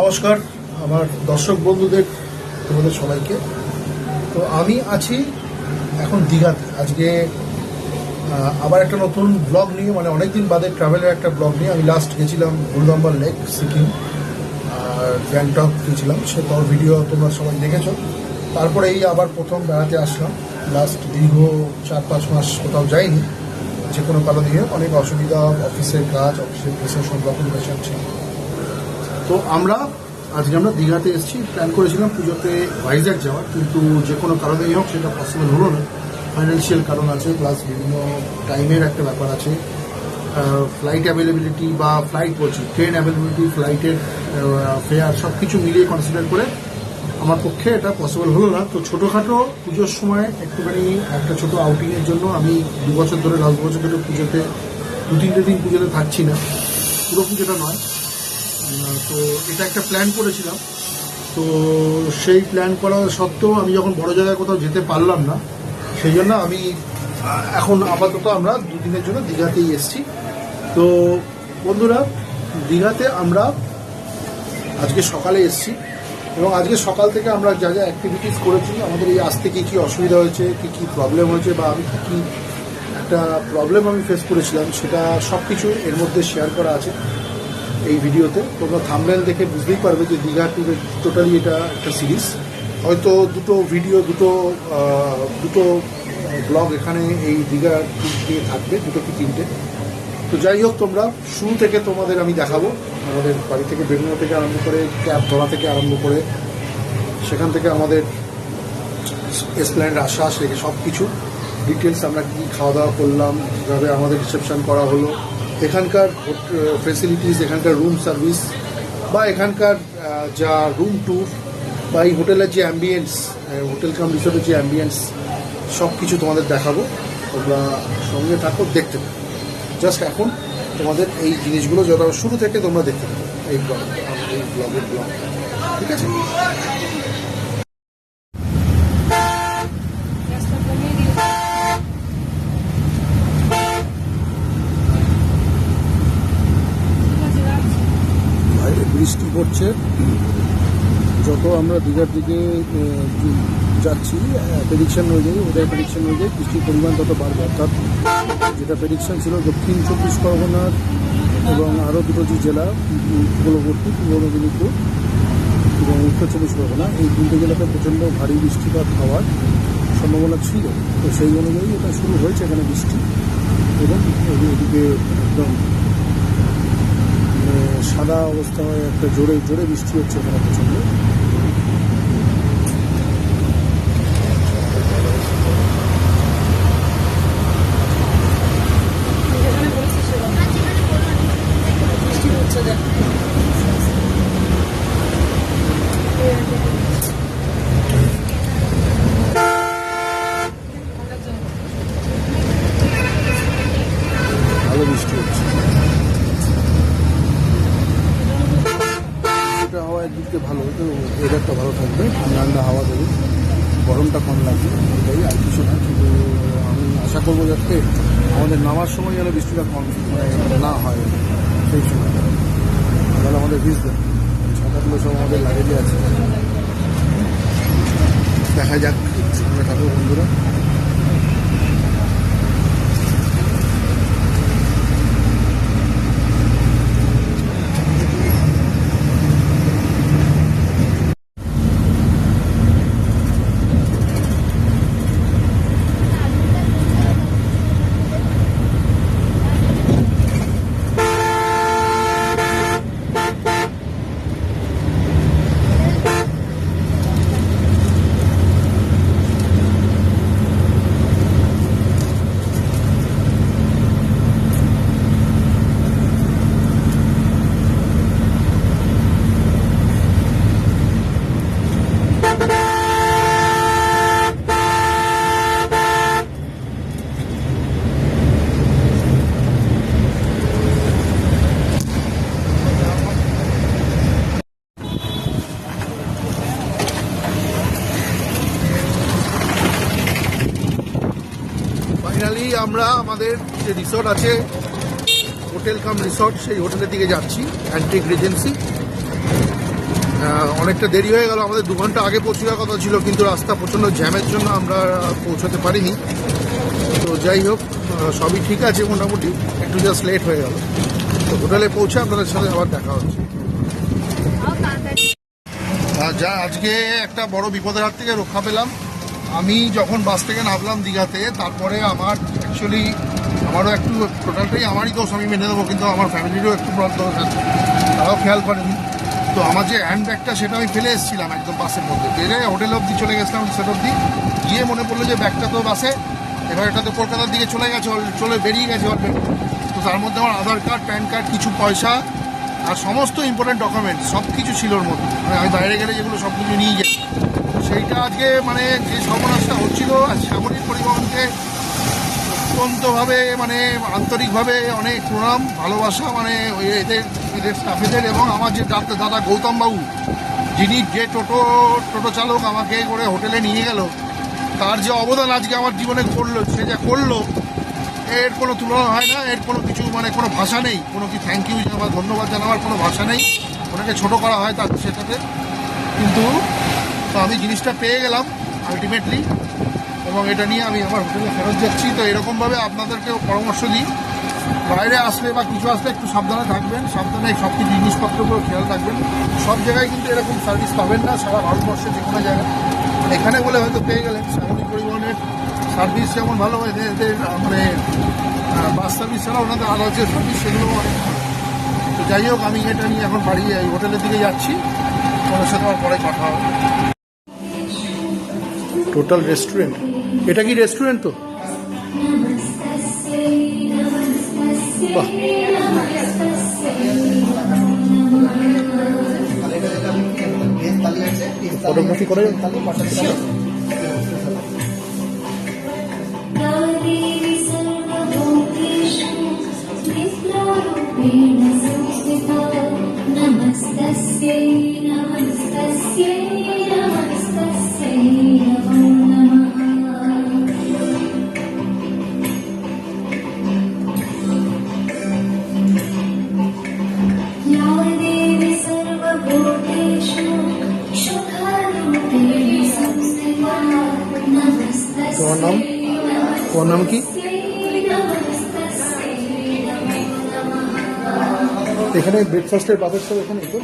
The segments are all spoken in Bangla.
নমস্কার আমার দর্শক বন্ধুদের, তোমাদের সবাইকে। তো আমি আছি এখন দীঘাতে। আজকে আবার একটা নতুন ব্লগ নিয়ে, মানে অনেকদিন বাদে ট্রাভেলের একটা ব্লগ নিয়ে। আমি লাস্ট গেছিলাম গুলদম্বা লেক সিকিম, আর গ্যাংটক গেছিলাম, সে তোর ভিডিও তোমরা সবাই দেখেছো। তারপরে এই আবার প্রথম বেড়াতে আসলাম। লাস্ট দীর্ঘ 4-5 মাস কোথাও যাইনি, যে কোনো কারণ দিয়ে অনেক অসুবিধা, অফিসের কাজ, অফিসের প্রেশার, সব রকম প্রেশার ছিল। তো আজকে আমরা দীঘাতে এসেছি। প্ল্যান করেছিলাম পুজোতে ভাইজ্যাক যাওয়ার, কিন্তু যে কোনো কারণেই হোক সেটা পসিবল হলো না। ফাইন্যান্সিয়াল কারণ আছে, প্লাস বিভিন্ন টাইমের একটা ব্যাপার আছে। ফ্লাইট অ্যাভেলেবিলিটি বা ট্রেন অ্যাভেলেবিলিটি, ফ্লাইটের ফেয়ার সব কিছু মিলিয়ে কনসিডার করে আমার পক্ষে এটা পসিবল হলো না। তো ছোটোখাটো পুজোর সময় একটুখানি একটা ছোটো আউটিংয়ের জন্য আমি 2 বছর ধরে, লাস্ট বছর ধরে পুজোতে 2-3 দিন পুজোতে থাকছি না, পুরো পুজোটা নয়। তো এটা একটা প্ল্যান করেছিলাম। তো সেই প্ল্যান করা সত্ত্বেও আমি যখন বড় জায়গায় কোথাও যেতে পারলাম না, সেই জন্য আমি এখন আপাতত আমরা 2 দিনের জন্য দীঘাতেই এসেছি। তো বন্ধুরা, দীঘাতে আমরা আজকে সকালে এসেছি, এবং আজকে সকাল থেকে আমরা যা যা অ্যাক্টিভিটিস করেছি, আমাদের এই আসতে কী কী অসুবিধা হয়েছে, কী প্রবলেম হয়েছে, বা আমি কী একটা প্রবলেম আমি ফেস করেছিলাম, সেটা সব কিছু এর মধ্যে শেয়ার করা আছে এই ভিডিওতে। তোমরা থাম্বনেল দেখে বুঝতেই পারবে যে দীঘা ট্যুরে টোটালি এটা একটা সিরিজ। হয়তো দুটো ভিডিও, দুটো ব্লগ এখানে এই দীঘা ট্যুর দিয়ে থাকবে, 2 কি 3টে। তো যাই হোক, তোমরা শুরু থেকে তোমাদের আমি দেখাবো, আমাদের বাড়ি থেকে বেরোনো থেকে আরম্ভ করে, ক্যাব ধরা থেকে আরম্ভ করে, সেখান থেকে আমাদের এসপ্ল্যানেড আসা সেখানে সব কিছু ডিটেলস, আমরা কী খাওয়া দাওয়া করলাম, কীভাবে আমাদের রিসেপশন করা হলো, এখানকার ফেসিলিটিস, এখানকার রুম সার্ভিস, বা এখানকার যা রুম ট্যুর, বা এই হোটেলের যে অ্যাম্বিয়েন্স, হোটেল কাম রিসোর্টের যে অ্যাম্বিয়েন্স, সব কিছু তোমাদের দেখাবো। তোমরা সঙ্গে থাকো, দেখতে থাকো। জাস্ট এখন তোমাদের এই জিনিসগুলো যত শুরু থেকে তোমরা দেখতে থাকো এই ব্লগের ব্লগ, ঠিক আছে? বৃষ্টি পড়ছে, যত আমরা দীঘার দিকে যাচ্ছি প্রেডিকশন অনুযায়ী, ওদের প্রেডিকশন অনুযায়ী বৃষ্টির পরিমাণ তত বাড়বে। অর্থাৎ যেটা প্রেডিকশন ছিল দক্ষিণ 24 পরগনার এবং আরও 2টো যে জেলা উপকূলবর্তী, পূর্ব মেদিনীপুর এবং উত্তর 24 পরগনা, এই 3টে জেলাতে প্রচণ্ড ভারী বৃষ্টিপাত হওয়ার সম্ভাবনা ছিল। তো সেই অনুযায়ী এটা শুরু হয়েছে এখানে বৃষ্টি, এবং এদিকে একদম সাদা অবস্থা হয়, একটা জোরে জোরে বৃষ্টি হচ্ছে এখানে প্রচণ্ড। ভালো বৃষ্টি হচ্ছে, হাওয়া একদিকে ভালো, তো ওয়েদারটা ভালো থাকবে, ঠান্ডা হাওয়া দেবে, গরমটা কম লাগবে, এটাই আর কিছু না। কিন্তু আমি আশা করবো যাতে আমাদের নামার সময় যেন বৃষ্টিটা কম না হয়, সেই সময় তাহলে আমাদের ভিজবে। ছাতাগুলো সব আমাদের লাগেজে আছে, দেখা যাক। সঙ্গে থাকবো বন্ধুরা। ফাইনালি আমরা আমাদের যে রিসর্ট আছে, হোটেল কাম রিসর্ট, সেই হোটেলের দিকে যাচ্ছি, অ্যান্টিক রিজেন্সি। অনেকটা দেরি হয়ে গেল, আমাদের 2 ঘন্টা আগে পৌঁছে যাওয়ার কথা ছিল, কিন্তু রাস্তা প্রচণ্ড জ্যামের জন্য আমরা পৌঁছাতে পারিনি। তো যাই হোক, সবই ঠিক আছে মোটামুটি, একটু জাস্ট লেট হয়ে গেল। তো হোটেলে পৌঁছে আপনাদের সাথে আবার দেখা হচ্ছে। যা আজকে একটা বড় বিপদের হাত থেকে রক্ষা পেলাম। আমি যখন বাস থেকে নামলাম দীঘাতে, তারপরে আমার অ্যাকচুয়ালি আমারও একটু, টোটালটাই আমারই দোষ, আমি মেনে দেবো, কিন্তু আমার ফ্যামিলিরও একটু বড় দোষ আছে, তারাও খেয়াল করেনি। তো আমার যে হ্যান্ড ব্যাগটা সেটা আমি ফেলে এসেছিলাম একদম বাসের মধ্যে, ফেলে হোটেল অবধি চলে গেছিলাম, রিসোর্ট অবধি গিয়ে মনে পড়লো যে ব্যাগটা তো বাসে, এবার এটা তো কলকাতার দিকে চলে গেছে, চলে বেরিয়ে গেছে অলরেডি। তো তার মধ্যে আমার আধার কার্ড, প্যান কার্ড, কিছু পয়সা আর সমস্ত ইম্পর্টেন্ট ডকুমেন্টস সব কিছু ছিল ওর মধ্যে। মানে আমি বাইরে গেলে যেগুলো সব কিছু নিয়ে যাই, সেইটা আজকে মানে যে সর্বনাশটা হচ্ছিল, আর সামরিক পরিবহনকে অত্যন্তভাবে মানে আন্তরিকভাবে অনেক প্রণাম, ভালোবাসা, মানে এদের স্টাফেদের, এবং আমার যে দাদা গৌতম বাবু, যিনি যে টোটো চালক আমাকে করে হোটেলে নিয়ে গেল, তার যে অবদান আজকে আমার জীবনে করলো, সে যা করলো এর কোনো তুলনা হয় না, এর কোনো কিছু মানে কোনো ভাষা নেই, কোনো কি থ্যাংক ইউ জানাবার, ধন্যবাদ জানাবার কোনো ভাষা নেই। ওনাকে ছোটো করা হয় তার সেটাতে, কিন্তু তো আমি জিনিসটা পেয়ে গেলাম আলটিমেটলি, এবং এটা নিয়ে আমি আমার হোটেলে ফেরত যাচ্ছি। তো এরকমভাবে আপনাদেরকেও পরামর্শ দিই, বাইরে আসলে বা কিছু আসলে একটু সাবধানে থাকবেন, সাবধানে সব কিছু জিনিসপত্রগুলো খেয়াল রাখবেন। সব জায়গায় কিন্তু এরকম সার্ভিস পাবেন না, সারা ভারতবর্ষে যে কোনো জায়গায়। এখানে বলে হয়তো পেয়ে গেলেন, সামরিক পরিবহনের সার্ভিস যেমন ভালো হয়, এদের মানে বাস সার্ভিস ছাড়া ওনাদের আলাদা যে সার্ভিস সেগুলো অনেক ভালো। তো যাই হোক, আমি এটা নিয়ে এখন বাড়ি হোটেলের দিকে যাচ্ছি, ওনার সাথে আমার পরে কথা হবে। টোটাল রেস্টুরেন্ট, এটা কি রেস্টুরেন্ট? তো বাহ, ফটোগ্রাফি করে তোমার নাম কি? এখানে ব্রেকফাস্টের বাজার সব এখানে তো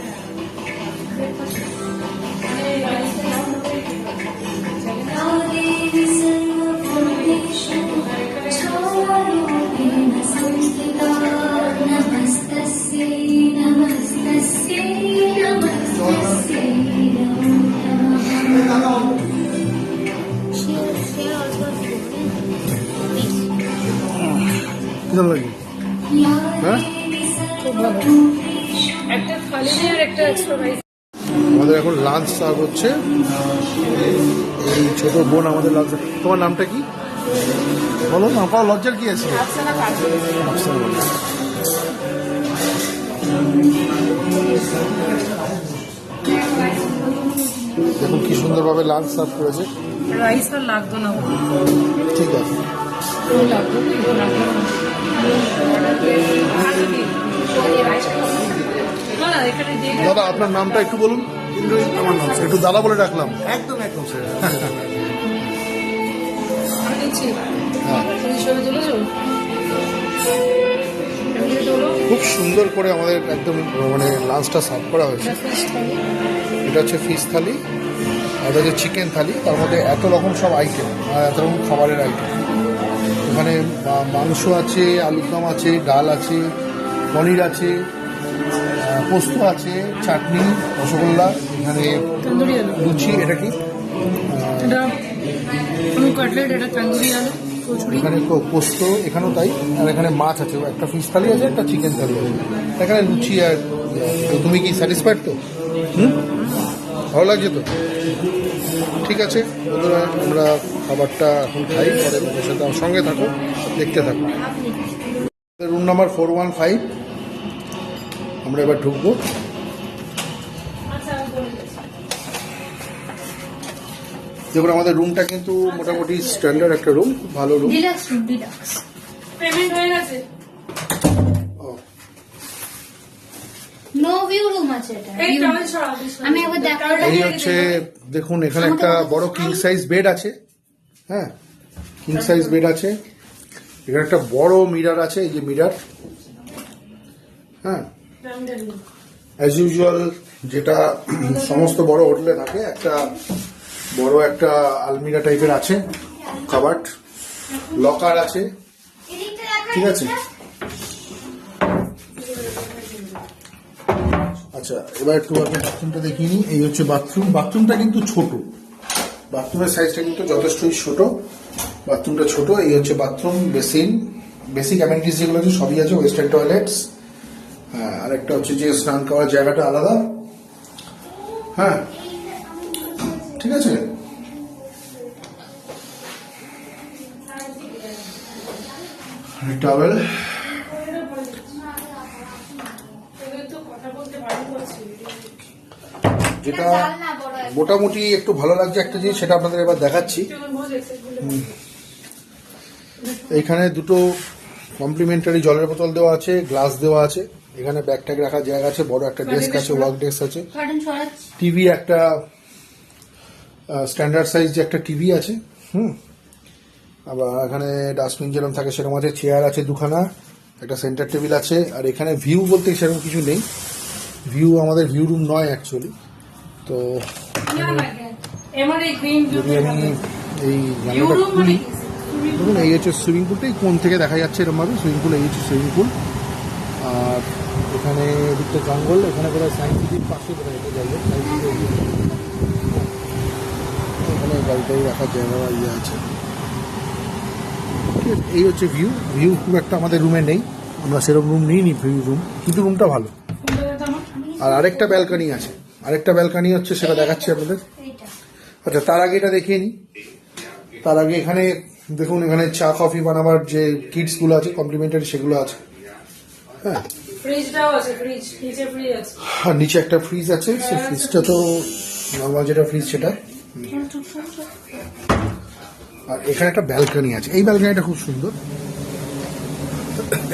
কেমন লাগে? হ্যাঁ, আমাদের এখন লাঞ্চ সার্ভ হচ্ছে। এই ছোট বোন আমাদের লাঞ্চ। তোমার নামটা কি বলো না? কারো লজ্জার কি আছে? দেখুন কি সুন্দরভাবে লাঞ্চ সার্ভ করেছে। রাইস আর লাগতো না, ঠিক আছে। দাদা আপনার নামটা একটু বলুন। আমার নাম একটু দাদা বলে ডাকলাম। একদম একদম স্যার। খুব সুন্দর করে আমাদের একদম মানে লাঞ্চটা সার্ভ করা হয়েছে। এটা হচ্ছে ফিশ থালি, আর এটা হচ্ছে চিকেন থালি। তার মধ্যে এত রকম সব আইটেম আর এত রকম খাবারের আইটেম। এখানে মাংস আছে, আলুর দম আছে, ডাল আছে, পনির আছে, পোস্ত আছে, চাটনি, রসগোল্লা, এখানে লুচি। এটা কি? এখানে পোস্ত, এখানেও তাই। আর এখানে মাছ আছে, একটা ফিশ থালি আছে, একটা চিকেন থালি আছে। এখানে লুচি। আর তো তুমি কি স্যাটিসফাইড তো? ভালো লাগছে তো? ঠিক আছে বন্ধুরা, আমরা খাবারটা এখন খাই, পরে তোমার সাথে আমার সঙ্গে থাকো, দেখতে থাকো। রুম নাম্বার 415, আমরা এবার ঢুকবো। দেখুন আমাদের রুমটা কিন্তু মোটামুটি স্ট্যান্ডার্ড একটা রুম, খুব ভালো রুম। পেমেন্ট হয়ে গেছে? No, we ভিউ রুম আছে এটা এই view- টাওয়েল সরাও, আমি একবার দেখাবো। এই হচ্ছে দেখুন এখানে একটা বড় কিং সাইজ বেড আছে, হ্যাঁ কিং সাইজ বেড আছে। এখানে একটা বড় মিরার আছে, এই যে মিরার, হ্যাঁ অ্যাজ ইউজুয়াল যেটা সমস্ত বড় হোটেলে থাকে, একটা বড় একটা আলমিরা টাইপের আছে, কাবার্ড, লকার আছে, এদিকটা দেখা ঠিক আছে। আচ্ছা এবার একটু আপনি বাথরুমটা দেখিয়ে নিই। এই হচ্ছে বাথরুম। বাথরুমটা কিন্তু ছোট, বাথরুমের সাইজটা কিন্তু যথেষ্টই ছোট, বাথরুমটা ছোট। এই হচ্ছে বাথরুম, বেসিন, বেসিক অ্যামেনিটিস যেগুলো আছে সবই আছে, ওয়েস্টার্ন টয়লেটস, হ্যাঁ আর একটা হচ্ছে যে স্নান করার জায়গাটা আলাদা, হ্যাঁ ঠিক আছে। টাওয়েল, যেটা জানলা বড় একটা। মোটামুটি একটু ভালো লাগছে একটা জিনিস, সেটা আপনাদের এবার দেখাচ্ছি। এইখানে দুটো কমপ্লিমেন্টারি জলের বোতল দেওয়া আছে, গ্লাস দেওয়া আছে, এখানে ব্যাগ ট্যাগ রাখার জায়গা আছে, বড় একটা ডেস্ক আছে, ওয়ার্ক ডেস্ক আছে, কার্টেন সরাচ্ছি। টিভি একটা স্ট্যান্ডার্ড সাইজ যে একটা টিভি আছে, আবার এখানে ডাস্টবিন যেরকম থাকে সেরকম আছে, চেয়ার আছে দুখানা, একটা সেন্টার টেবিল আছে। আর এখানে ভিউ বলতে সেরকম কিছু নেই, ভিউ আমাদের ভিউ রুম নয় অ্যাকচুয়ালি। তো এমন এই গ্রিন যদি আমি এই ভিউ জানলাটা রুম মানে খুলি, কি? দেখুন এই হচ্ছে সুইমিং পুলটাই কোন থেকে দেখা যাচ্ছে এরকম ভাবে, সুইমিং পুল, এই হচ্ছে সুইমিং পুল। আর এখানে এদিকটা জঙ্গল, এখানে বোধহয় সায়েন্স সিটির পাশে বোধহয় এটা জায়গা, সায়েন্স সিটি এখানে গাড়িটাই রাখার জায়গা বা ইয়ে আছে, ঠিক আছে। এই হচ্ছে ভিউ। ভিউ খুব একটা আমাদের রুমে নেই, আমরা সেরকম রুম নিইনি ভিউ রুম, কিন্তু রুমটা ভালো। আর আরেকটা ব্যালকনি আছে, আরেকটা ব্যালকনি হচ্ছে সেটা দেখাচ্ছি আপনাদের। এইটা আচ্ছা তার আগে এটা দেখিয়ে নিই। তার আগে এখানে দেখুন, এখানে চা কফি বানাবার যে কিটস গুলো আছে কমপ্লিমেন্টারি সেগুলো আছে, হ্যাঁ। ফ্রিজটাও আছে, ফ্রিজ নিচে ফ্রিজ আছে। আর নিচে একটা ফ্রিজ আছে, সেই ফ্রিজটা তো নর্মাল যেটা ফ্রিজ সেটা। আর এখানে একটা ব্যালকনি আছে, এই ব্যালকনিটা খুব সুন্দর।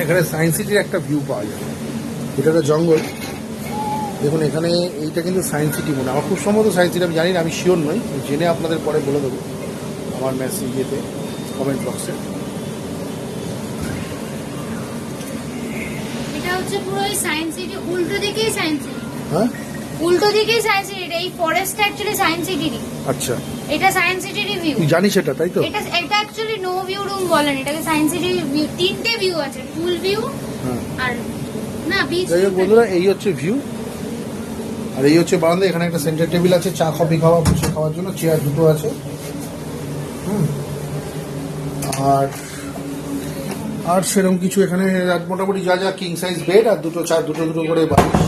এখানে সায়েন্স সিটির একটা ভিউ পাওয়া যায়, এটা একটা জঙ্গল। দেখুন এখানে এইটা কিন্তু সায়েন্স সিটি মনে হয়, আমার খুব সম্ভবত সায়েন্স সিটি, আমি জানি না, আমি শিওর নই, জেনে আপনাদের পরে বলে দেবো আমার মেসেজ ইয়েতে, কমেন্ট বক্সে। এটা হচ্ছে পুরো এই সায়েন্স সিটি, উল্টো দিকেই সায়েন্স সিটি, হ্যাঁ উল্টো দিকেই সায়েন্স সিটি। এই ফরেস্টটা অ্যাকচুয়ালি সায়েন্স সিটিরই, আচ্ছা, এটা সায়েন্স সিটিরই ভিউ। তুই জানিস এটা, তাই তো? এটা অ্যাকচুয়ালি নো ভিউ রুম বলেন, এটাকে সায়েন্স সিটির ভিউ। তিনটে ভিউ আছে, ফুল ভিউ হ্যাঁ। আর না বিচ। যাই হোক বন্ধুরা, এই হচ্ছে ভিউ। আর এই হচ্ছে বারান্দা, এখানে একটা সেন্টার টেবিল আছে, চা কফি খাওয়া, বসে খাওয়ার জন্য চেয়ার দুটো আছে, আর আর সেরকম কিছু এখানে মোটামুটি যা যা কিং সাইজ বেড আর দুটো দুটো করে বালিশ,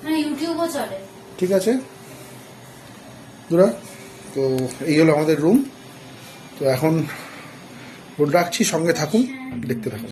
মানে ইউটিউবও চলে। ঠিক আছে বন্ধুরা। তো এই হলো আমাদের রুম। তো এখন ফোন রাখছি, সঙ্গে থাকুন, দেখতে থাকুন।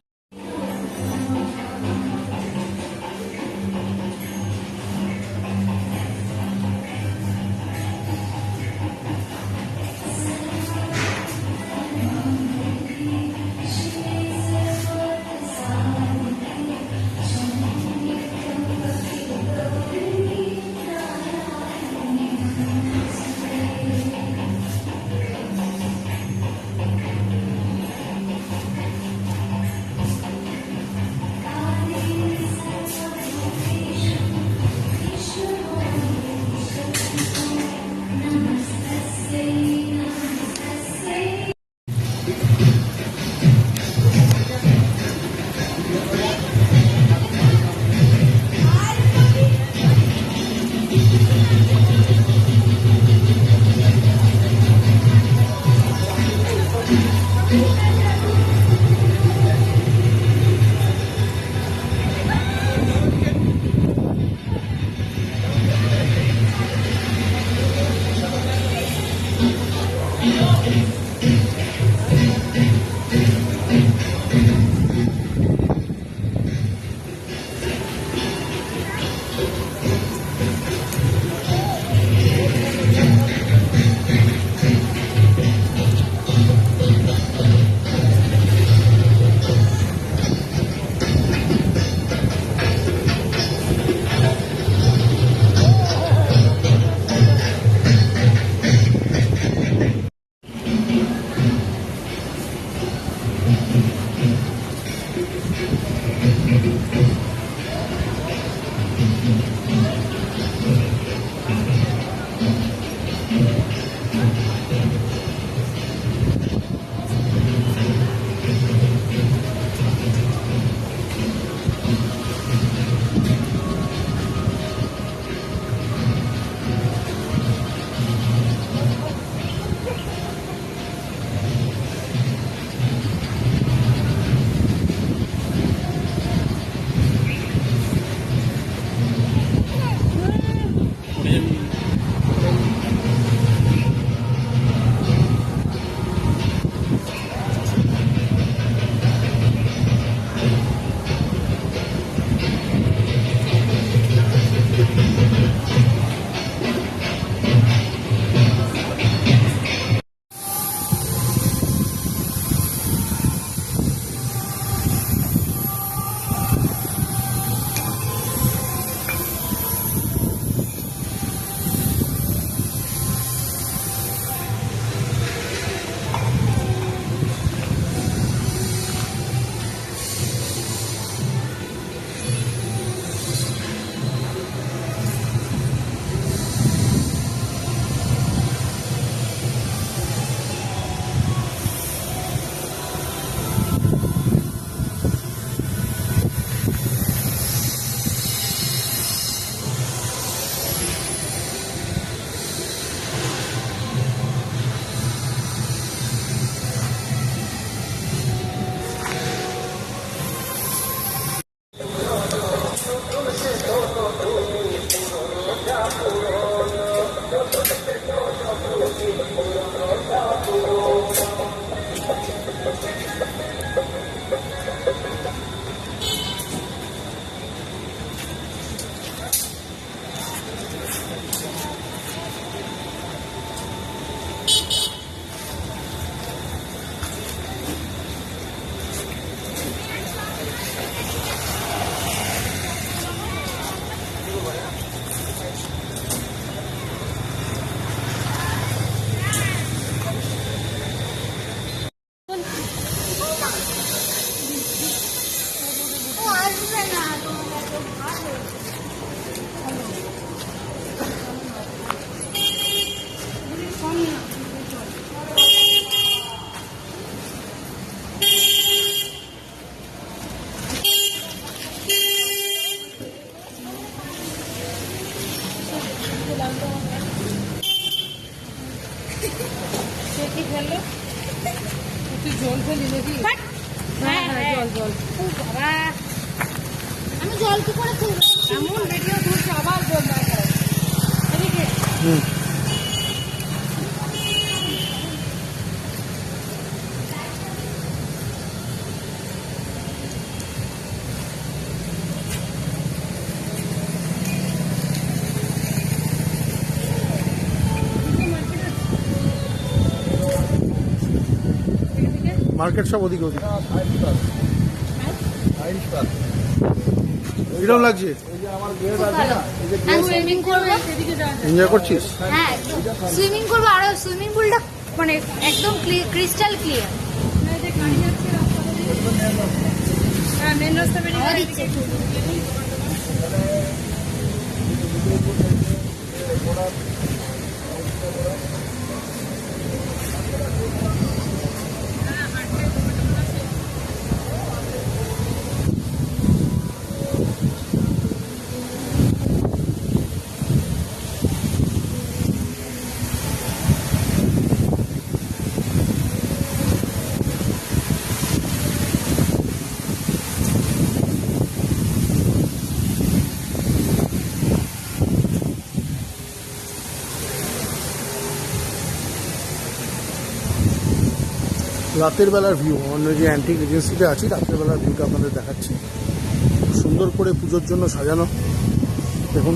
ও আসবে না তোমার এত ভালো। তুই জল ফেলি নাকি? বাট হ্যাঁ হ্যাঁ জল জল। ও বাবা, আমি জল কি করে তুলবো? এমন ভিডিও তুলছে আবার জল না করে। এদিকে হুম। মার্কেট সব ওদিকে ওদিকে কিরকম লাগছে? হ্যাঁ সুইমিং করবো। এনজয় করছিস? হ্যাঁ সুইমিং করবো, আর সুইমিং পুলটা মানে একদম ক্রিস্টাল ক্লিয়ার। হ্যাঁ মেন রাস্তা বেরিয়ে হাওয়া গেলে দিচ্ছে। রাতের বেলার ভিউ, অন্য যে অ্যান্টিক এজেন্সিতে আছি, রাতের বেলার ভিউটা আপনাদের দেখাচ্ছি। সুন্দর করে পুজোর জন্য সাজানো, দেখুন।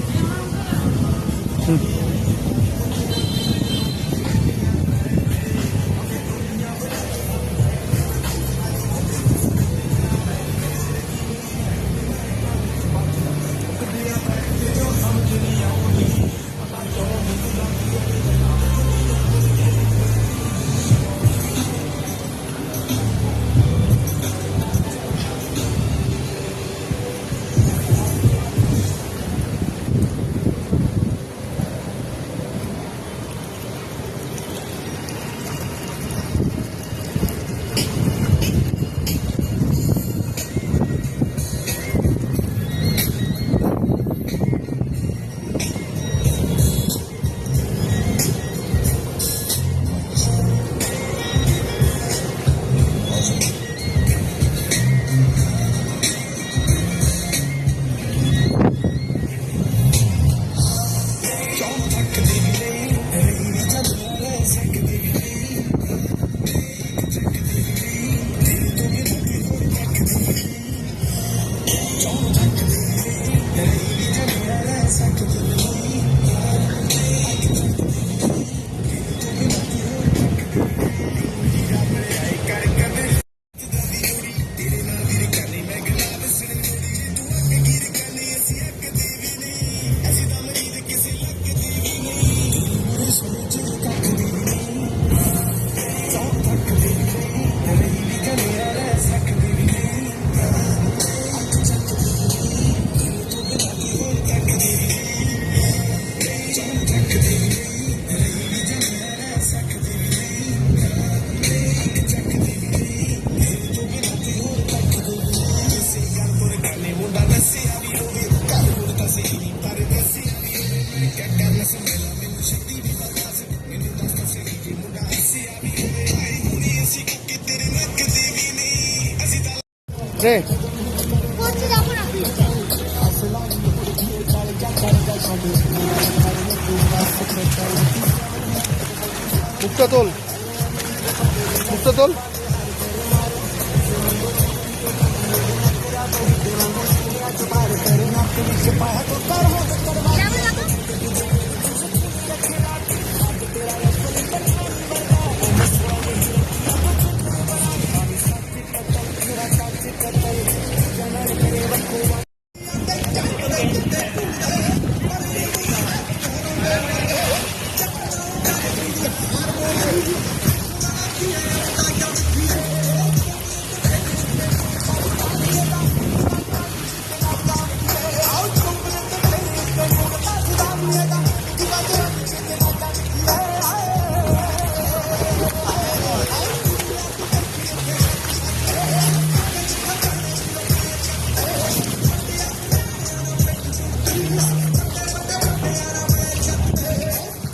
রে কোথায় যাবো না প্লিজ। মুক্তা তোল, মুক্তা তোল।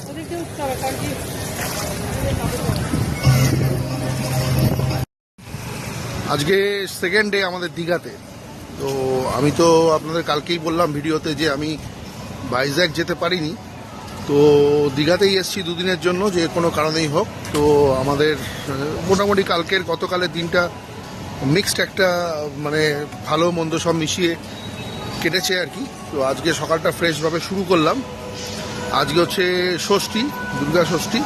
ওদিকে উঠতে হবে কারণ কি আজকে সেকেন্ড ডে আমাদের দীঘাতে। তো আমি তো আপনাদের কালকেই বললাম ভিডিওতে যে আমি ভাইজ্যাক যেতে পারিনি, তো দীঘাতেই এসেছি দুদিনের জন্য, যে কোনো কারণেই হোক। তো আমাদের মোটামুটি গতকালের দিনটা মিক্সড একটা মানে ভালো মন্দ সব মিশিয়ে কেটেছে আর কি। তো আজকে সকালটা ফ্রেশভাবে শুরু করলাম। আজকে হচ্ছে ষষ্ঠী, দুর্গা ষষ্ঠী।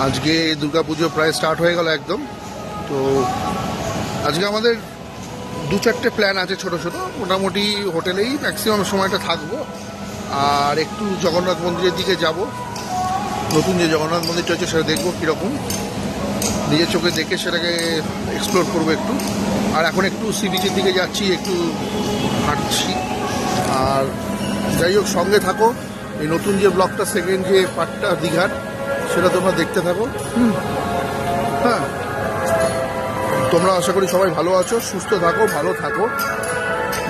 আজকে দুর্গা পুজো প্রায় স্টার্ট হয়ে গেল একদম। তো আজকে আমাদের 2-4টে প্ল্যান আছে ছোট ছোট। মোটামুটি হোটেলেই ম্যাক্সিমাম সময়টা থাকবো, আর একটু জগন্নাথ মন্দিরের দিকে যাব। নতুন যে জগন্নাথ মন্দিরটা হচ্ছে সেটা দেখবো কীরকম, নিজের চোখে দেখে সেটাকে এক্সপ্লোর করবো একটু। আর এখন একটু সি বিচের দিকে যাচ্ছি, একটু হাঁটছি। আর যাই হোক, সঙ্গে থাকো। এই নতুন যে ব্লগটা, সেকেন্ড যে পার্টটা দীঘার, সেটা তোমরা দেখতে থাকো। হ্যাঁ, তোমরা আশা করি সবাই ভালো আছো, সুস্থ থাকো, ভালো থাকো,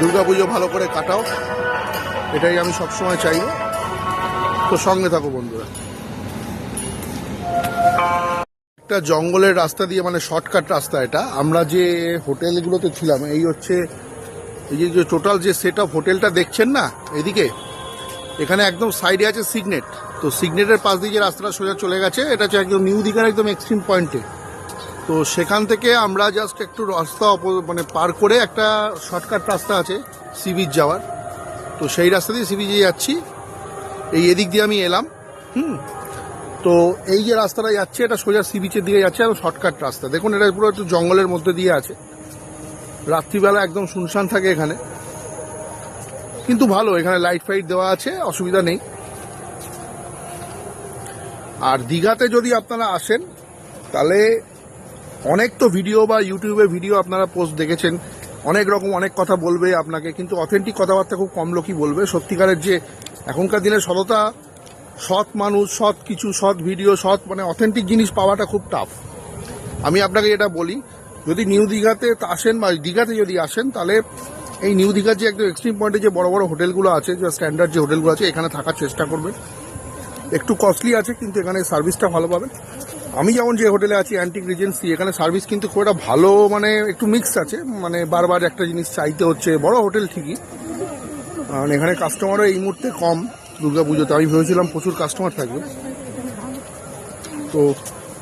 দুর্গাপুজো ভালো করে কাটাও, এটাই আমি সবসময় চাইব। তো সঙ্গে থাকো বন্ধুরা। একটা জঙ্গলের রাস্তা দিয়ে, মানে শর্টকাট রাস্তা এটা। আমরা যে হোটেলগুলোতে ছিলাম, এই হচ্ছে এই যে টোটাল যে সেট অফ হোটেলটা দেখছেন না এদিকে, এখানে একদম সাইডে আছে সিগনেট। তো সিগনেটের পাশ দিয়ে যে রাস্তাটা সোজা চলে গেছে, এটা হচ্ছে একদম নিউ দীঘার একদম এক্সট্রিম পয়েন্টে। তো সেখান থেকে আমরা জাস্ট একটু রাস্তা মানে পার করে একটা শর্টকাট রাস্তা আছে সি বিচ যাওয়ার। তো সেই রাস্তা দিয়ে সি বিচে যাচ্ছি। এদিক দিয়ে আমি এলাম। তো এই যে রাস্তাটা যাচ্ছে, এটা সোজা সি বিচের দিকে যাচ্ছে, আর শর্টকাট রাস্তা। দেখুন, এটা পুরো একটু জঙ্গলের মধ্যে দিয়ে আছে। রাত্রিবেলা একদম শুনশান থাকে এখানে, কিন্তু ভালো, এখানে লাইট ফাইট দেওয়া আছে, অসুবিধা নেই। আর দীঘাতে যদি আপনারা আসেন, তাহলে অনেক তো ভিডিও বা ইউটিউবে ভিডিও আপনারা পোস্ট দেখেছেন, অনেক রকম অনেক কথা বলবে আপনাকে, কিন্তু অথেন্টিক কথাবার্তা খুব কম লোকই বলবে। সত্যিকারের যে এখনকার দিনে সততা, সৎ মানুষ, সৎ কিছু, সৎ ভিডিও, সৎ মানে অথেন্টিক জিনিস পাওয়াটা খুব টাফ। আমি আপনাকে এটা বলি, যদি নিউ দীঘাতে আসেন বা দীঘাতে যদি আসেন, তাহলে এই নিউ দীঘার যে একদম এক্সট্রিম পয়েন্টে যে বড় বড় হোটেলগুলো আছে, যে স্ট্যান্ডার্ড যে হোটেলগুলো আছে, এখানে থাকার চেষ্টা করবেন। একটু কস্টলি আছে, কিন্তু এখানে সার্ভিসটা ভালো পাবেন। আমি যেমন যে হোটেলে আছি, অ্যান্টিক রিজেন্সি, এখানে সার্ভিস কিন্তু খুব একটা ভালো, মানে একটু মিক্স আছে, মানে বারবার একটা জিনিস চাইতে হচ্ছে। বড় হোটেল ঠিকই, কারণ এখানে কাস্টমারও এই মুহূর্তে কম। দুর্গাপুজোতে আমি ভেবেছিলাম প্রচুর কাস্টমার থাকবে। তো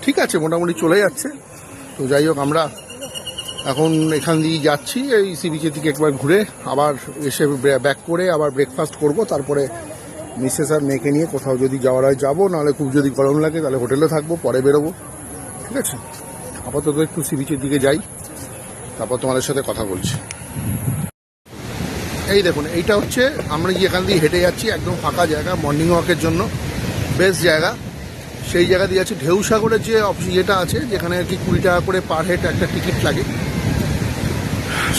ঠিক আছে, মোটামুটি চলে যাচ্ছে। তো যাই হোক, আমরা এখন এখান দিয়ে যাচ্ছি এই সি বিচের দিকে একবার ঘুরে, আবার এসে ব্যাক করে আবার ব্রেকফাস্ট করব। তারপরে মিসেস আর মেয়েকে নিয়ে কোথাও যদি যাওয়ার হয় যাবো, নাহলে খুব যদি গরম লাগে তাহলে হোটেলে থাকবো, পরে বেরোবো। ঠিক আছে, আপাতত একটু সি বিচের দিকে যাই, তারপর তোমাদের সাথে কথা বলছি। এই দেখুন, এইটা হচ্ছে আমরা এখান দিয়ে হেঁটে যাচ্ছি, একদম ফাঁকা জায়গা, মর্নিং ওয়াকের জন্য বেস্ট জায়গা। সেই জায়গা দিয়ে যাচ্ছি। ঢেউ সাগরের যে ইয়েটা আছে, যেখানে আর কি 20 টাকা করে পার হেড একটা টিকিট লাগে,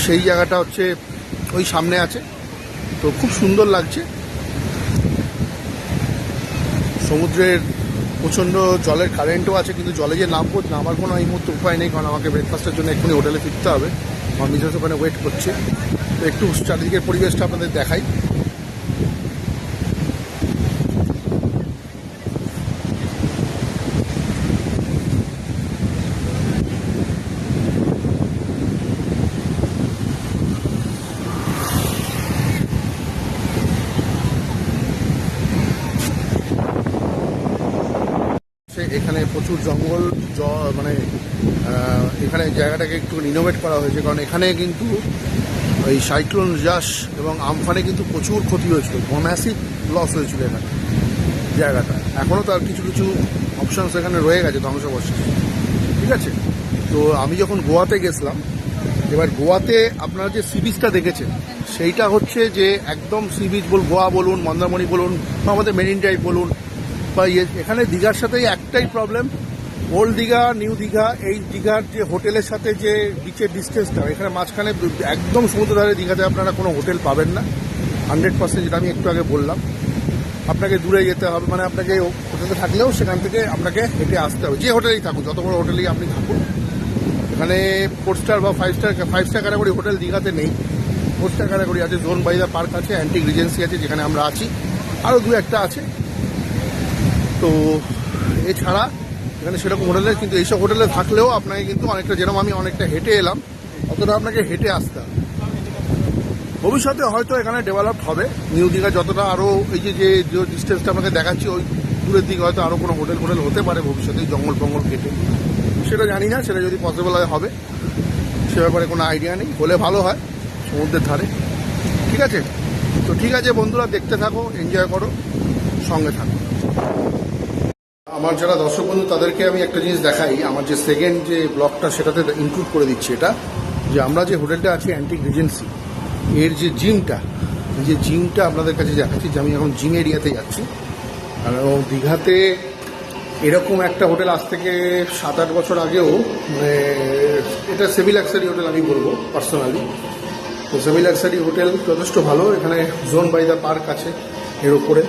সেই জায়গাটা হচ্ছে ওই সামনে আছে। তো খুব সুন্দর লাগছে। সমুদ্রের প্রচণ্ড জলের কারেন্টও আছে, কিন্তু জলে যে নামার কোনো এই মুহূর্তে উপায় নেই, কারণ আমাকে ব্রেকফাস্টের জন্য এক্ষুনি হোটেলে ফিরতে হবে। আমার মিসেস ওখানে ওয়েট করছে। তো একটু চারিদিকের পরিবেশটা আপনাদের দেখাই। এখানে প্রচুর জঙ্গল মানে এখানে জায়গাটাকে একটু ইনোভেট করা হয়েছে, কারণ এখানে কিন্তু এই সাইক্লোন জাস এবং আমফানে কিন্তু প্রচুর ক্ষতি হয়েছিল, ম্যাসিভ লস হয়েছিল এখানে জায়গাটা। এখনও তার কিছু কিছু অপশানস এখানে রয়ে গেছে ধ্বংসাবশেষ, ঠিক আছে। তো আমি যখন গোয়াতে গেছিলাম, এবার গোয়াতে আপনারা যে সি বিচটা দেখেছেন সেইটা হচ্ছে যে একদম সি বিচ গোয়া বলুন, মন্দারমণি বলুন, বা আমাদের মেরিন ড্রাইভ বলুন, বা এখানে দীঘার সাথেই একটাই problem, old Digha new Digha, এই দীঘার যে হোটেলের সাথে যে বিচের ডিস্টেন্সটা, এখানে মাঝখানে একদম সমুদ্র ধারে দীঘাতে আপনারা কোনো হোটেল পাবেন না 100%, যেটা আমি একটু আগে বললাম। আপনাকে দূরে যেতে হবে, মানে আপনাকে হোটেলে থাকলেও সেখান থেকে আপনাকে হেঁটে আসতে হবে, যে হোটেলেই থাকুন, যত বড় হোটেলেই আপনি থাকুন। এখানে 4 স্টার বা 5 স্টার ক্যাটাগরি হোটেল দীঘাতে নেই। 4 স্টার ক্যাটাগরি আছে, জোন বাই দ্য পার্ক আছে, অ্যান্টিক রিজেন্সি আছে যেখানে আমরা আছি, আরও 2-1টা আছে। তো এছাড়া এখানে সেরকম হোটেলে, কিন্তু এইসব হোটেলে থাকলেও আপনাকে কিন্তু অনেকটা, যেরকম আমি অনেকটা হেঁটে এলাম, অতটা আপনাকে হেঁটে আসতে হবে। ভবিষ্যতে হয়তো এখানে ডেভেলপড হবে নিউ দীঘা যতটা, আরও এই যে ডিস্টেন্সটা আপনাকে দেখাচ্ছি ওই দূরের দিকে হয়তো আরও কোনো হোটেল হতে পারে ভবিষ্যতে, জঙ্গল কেটে, সেটা জানি না। সেটা যদি পসিবল হবে, সে ব্যাপারে কোনো আইডিয়া নেই, হলে ভালো হয় সমুদ্রের ধারে, ঠিক আছে। তো ঠিক আছে বন্ধুরা, দেখতে থাকো, এনজয় করো, সঙ্গে থাকো। আমার যারা দর্শক বন্ধু তাদেরকে আমি একটা জিনিস দেখাই, আমার যে সেকেন্ড যে ব্লগটা সেটাতে ইনক্লুড করে দিচ্ছি এটা, যে আমরা যে হোটেলটা আছি অ্যান্টিক রিজেন্সি, এর যে জিমটা আপনাদের কাছে দেখাচ্ছি, যে আমি এখন জিম এরিয়াতে যাচ্ছি। আর দীঘাতে এরকম একটা হোটেল আজ থেকে 7-8 বছর আগেও, মানে এটা সেমি লাক্সারি হোটেল আমি বলবো পার্সোনালি। তো সেমি লাক্সারি হোটেল যথেষ্ট ভালো, এখানে জোন বাই দ্য পার্ক আছে এর ওপরে,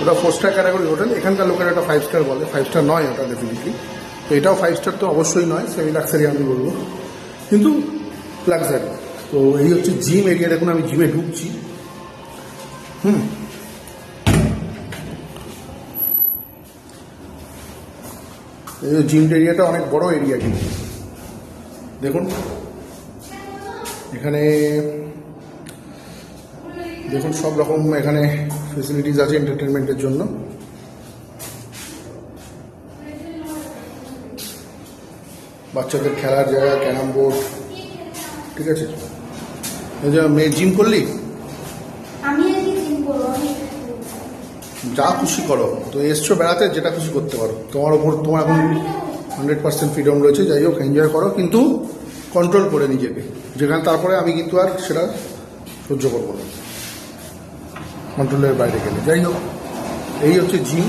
ওটা 4 স্টার ক্যাটাগরি হোটেল। এখানকার লোকেরা একটা 5 স্টার বলে, 5 স্টার নয় ওটা ডেফিনেটলি। তো এটাও 5 স্টার তো অবশ্যই নয়, সেমি লাক্সারি আমি বলবো, কিন্তু লাক্সারি। তো এই হচ্ছে জিম এরিয়া, দেখুন আমি জিমে ঢুকছি। এই জিম এরিয়াটা অনেক বড় এরিয়া, কিন্তু দেখুন এখানে দেখুন সব রকম এখানে ফেসিলিটিস আছে এন্টারটেনমেন্টের জন্য। বাচ্চাদের খেলার জায়গা, ক্যারাম বোর্ড, ঠিক আছে। এই যে মেয়ে জিম করলি, যা খুশি করো, তো এসছো বেড়াতে, যেটা খুশি করতে পারো, তোমার ওপর তোমার এখন 100% ফ্রিডম রয়েছে। যাই হোক, এনজয় করো, কিন্তু কন্ট্রোল করে নিজেকে, যেখানে তারপরে আমি কিন্তু আর সেটা সহ্য করবো না কন্ট্রোলের বাইরে গেলে। যাই হোক, এই হচ্ছে জিম।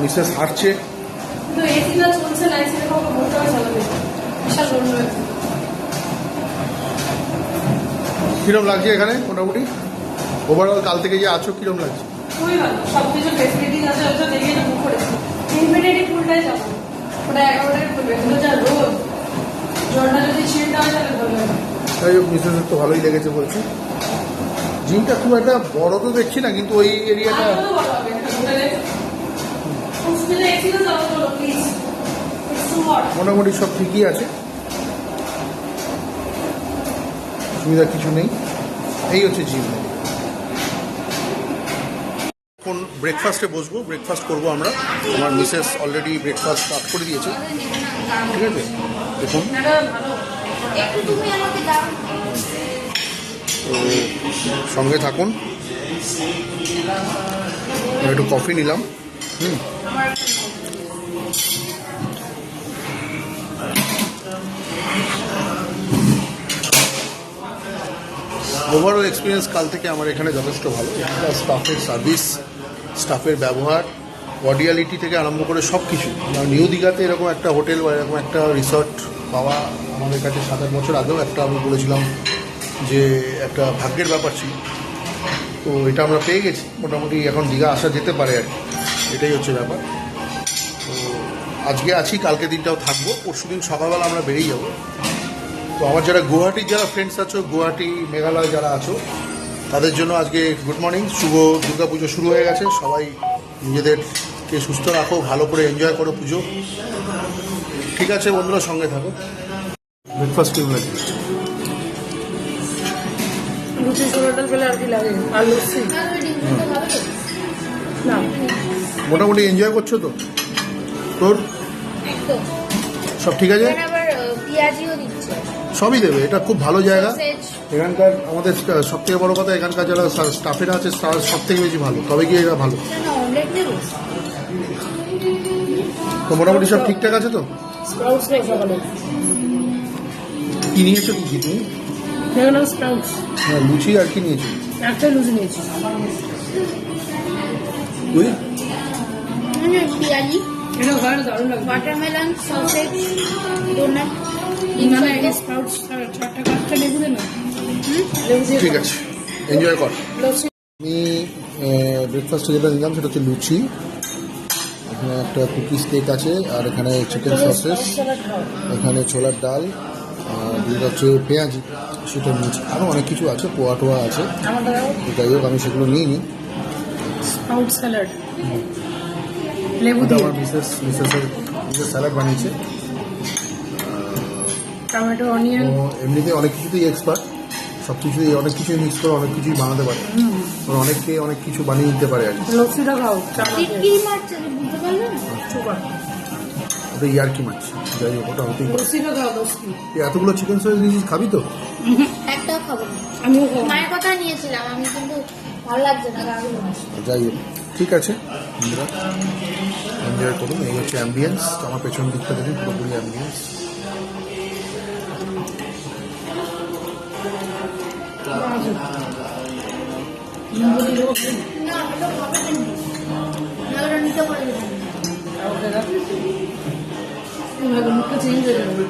মিসেস হাঁটছে, কিরম লাগছে এখানে মোটামুটি ওভারঅল? কাল থেকে যে আছো কিরম লাগছে? খুবই ভালো, সবকিছু ফেসিলিটিস আছে, ওটা দেখে তো বুক করেছি। ইনফিনিটি পুলটাই যাবো, ওটা 11টায় খুলবে, কিন্তু যা রোদ, জলটা যদি ছিলটা হয় তাহলে ভালো হবে। যাই হোক, মিসেসের তো ভালোই লেগেছে বলছি। জিমটা খুব একটা বড় তো দেখছি না, কিন্তু ওই এরিয়াটা মোটামুটি সব ঠিকই আছে, অসুবিধা কিছু নেই। এই হচ্ছে জিম। এখন ব্রেকফাস্টে বসবো, ব্রেকফাস্ট করবো আমরা। আমার মিসেস অলরেডি ব্রেকফাস্ট স্টার্ট করে দিয়েছে, ঠিক আছে। দেখুন, তো সঙ্গে থাকুন। একটু কফি নিলাম। ওভারঅল এক্সপিরিয়েন্স কাল থেকে আমার এখানে যথেষ্ট ভালো। স্টাফের সার্ভিস, স্টাফের ব্যবহার, কর্ডিয়ালিটি থেকে আরম্ভ করে সব কিছু। নিউ দীঘাতে এরকম একটা হোটেল বা এরকম একটা রিসর্ট পাওয়া আমাদের কাছে 7-8 বছর আগেও একটা আমি বলেছিলাম যে একটা ভাগ্যের ব্যাপার ছিল। তো এটা আমরা পেয়ে গেছি, মোটামুটি এখন দীঘা আসা যেতে পারে আর কি, এটাই হচ্ছে ব্যাপার। তো আজকে আছি, কালকে দিনটাও থাকবো, পরশুদিন সকালবেলা আমরা বেরিয়ে যাবো। তো আমার যারা গুয়াহাটির যারা ফ্রেন্ডস আছো, গুয়াহাটি মেঘালয় যারা আছো, তাদের জন্য আজকে গুড মর্নিং। শুভ দুর্গা পুজো শুরু হয়ে গেছে। সবাই নিজেদেরকে সুস্থ রাখো, ভালো করে এনজয় করো পুজো, ঠিক আছে বন্ধুরা, সঙ্গে থাকো। ব্রেকফাস্ট কেমন লাগে? লুচি ছোলাটাল পেলে আর কি লাগে, আর লুচি না মোটামুটি এনজয় করছো তো? তোর একদম। সব ঠিক আছে? এখানে আবার পেঁয়াজিও দিচ্ছে। সবই দেবে, এটা খুব ভালো জায়গা। Sausage। এখানকার আমাদের সব থেকে বড় কথা, এখানকার যারা স্টাফেরা আছে তারা সব থেকে বেশি ভালো, তবে গিয়ে এরা ভালো। না, অমলেট দেবো। তো মোটামুটি সব ঠিকঠাক আছে তো? স্প্রাউটস নেই সকালে। কি নিয়েছো কি কি তুমি? দেখলাম স্প্রাউটস। হ্যাঁ, লুচি আর কি নিয়েছো? একটাই লুচি নিয়েছি। তুই? পেঁয়াজি, এটা ভালো দারুণ লাগবে। Watermelon, sausage, donut. না না, এটা স্প্রাউটস 60 টাকা একটা লেবু দে না। লেবু দিয়ে ঠিক আছে, এনজয় কর। লস্যি। আমি ব্রেকফাস্টে যেটা নিলাম সেটা হচ্ছে লুচি, এখানে একটা কুকিজ কেক আছে, আর এখানে চিকেন সসেস, স্যালাড খাও। এখানে ছোলার ডাল, আর যেটা হচ্ছে পেঁয়াজি সেটা নিয়েছি। আরও অনেক কিছু আছে, পোয়া টোয়া আছে। আমার দাও তো যাই হোক, আমি সেগুলো নিইনি। স্প্রাউট স্যালাড লেবু ওটা দিয়ে, আমার মিসেসের স্যালাড বানিয়েছে। Tomato, onion. ও এমনিতে অনেক কিছুতেই এক্সপার্ট, সব কিছুই অনেক কিছুই মিক্স করে অনেক কিছুই বানাতে পারে। ওরা অনেককে অনেক কিছু বানিয়ে দিতে পারে আর কি। লস্যিটা খাও। কি মারছে বুঝতে পারলে না? সুপার। ওটা ইয়ার্কি মাছ, যাই হোক ওটা হতেই পারে। লস্যিটা খাও, লস্যি। তুই এতগুলো চিকেন সস দিয়েছিস, খাবি তো? একটাও খাবো না। আমিও খাবো। মায়ের কথা নিয়েছিলাম আমি, কিন্তু ভালো লাগছে না, রাগ হলো। যাই হোক, ঠিক আছে বন্ধুরা, এনজয় করুন। এই হচ্ছে অ্যাম্বিয়েন্স, আমার পেছন দিকটা দেখুন, পুরোপুরি অ্যাম্বিয়েন্স। না, এটা খাবে না। ওটা নিতে পারবে না। মুখটা চেঞ্জ হয়ে যাবে।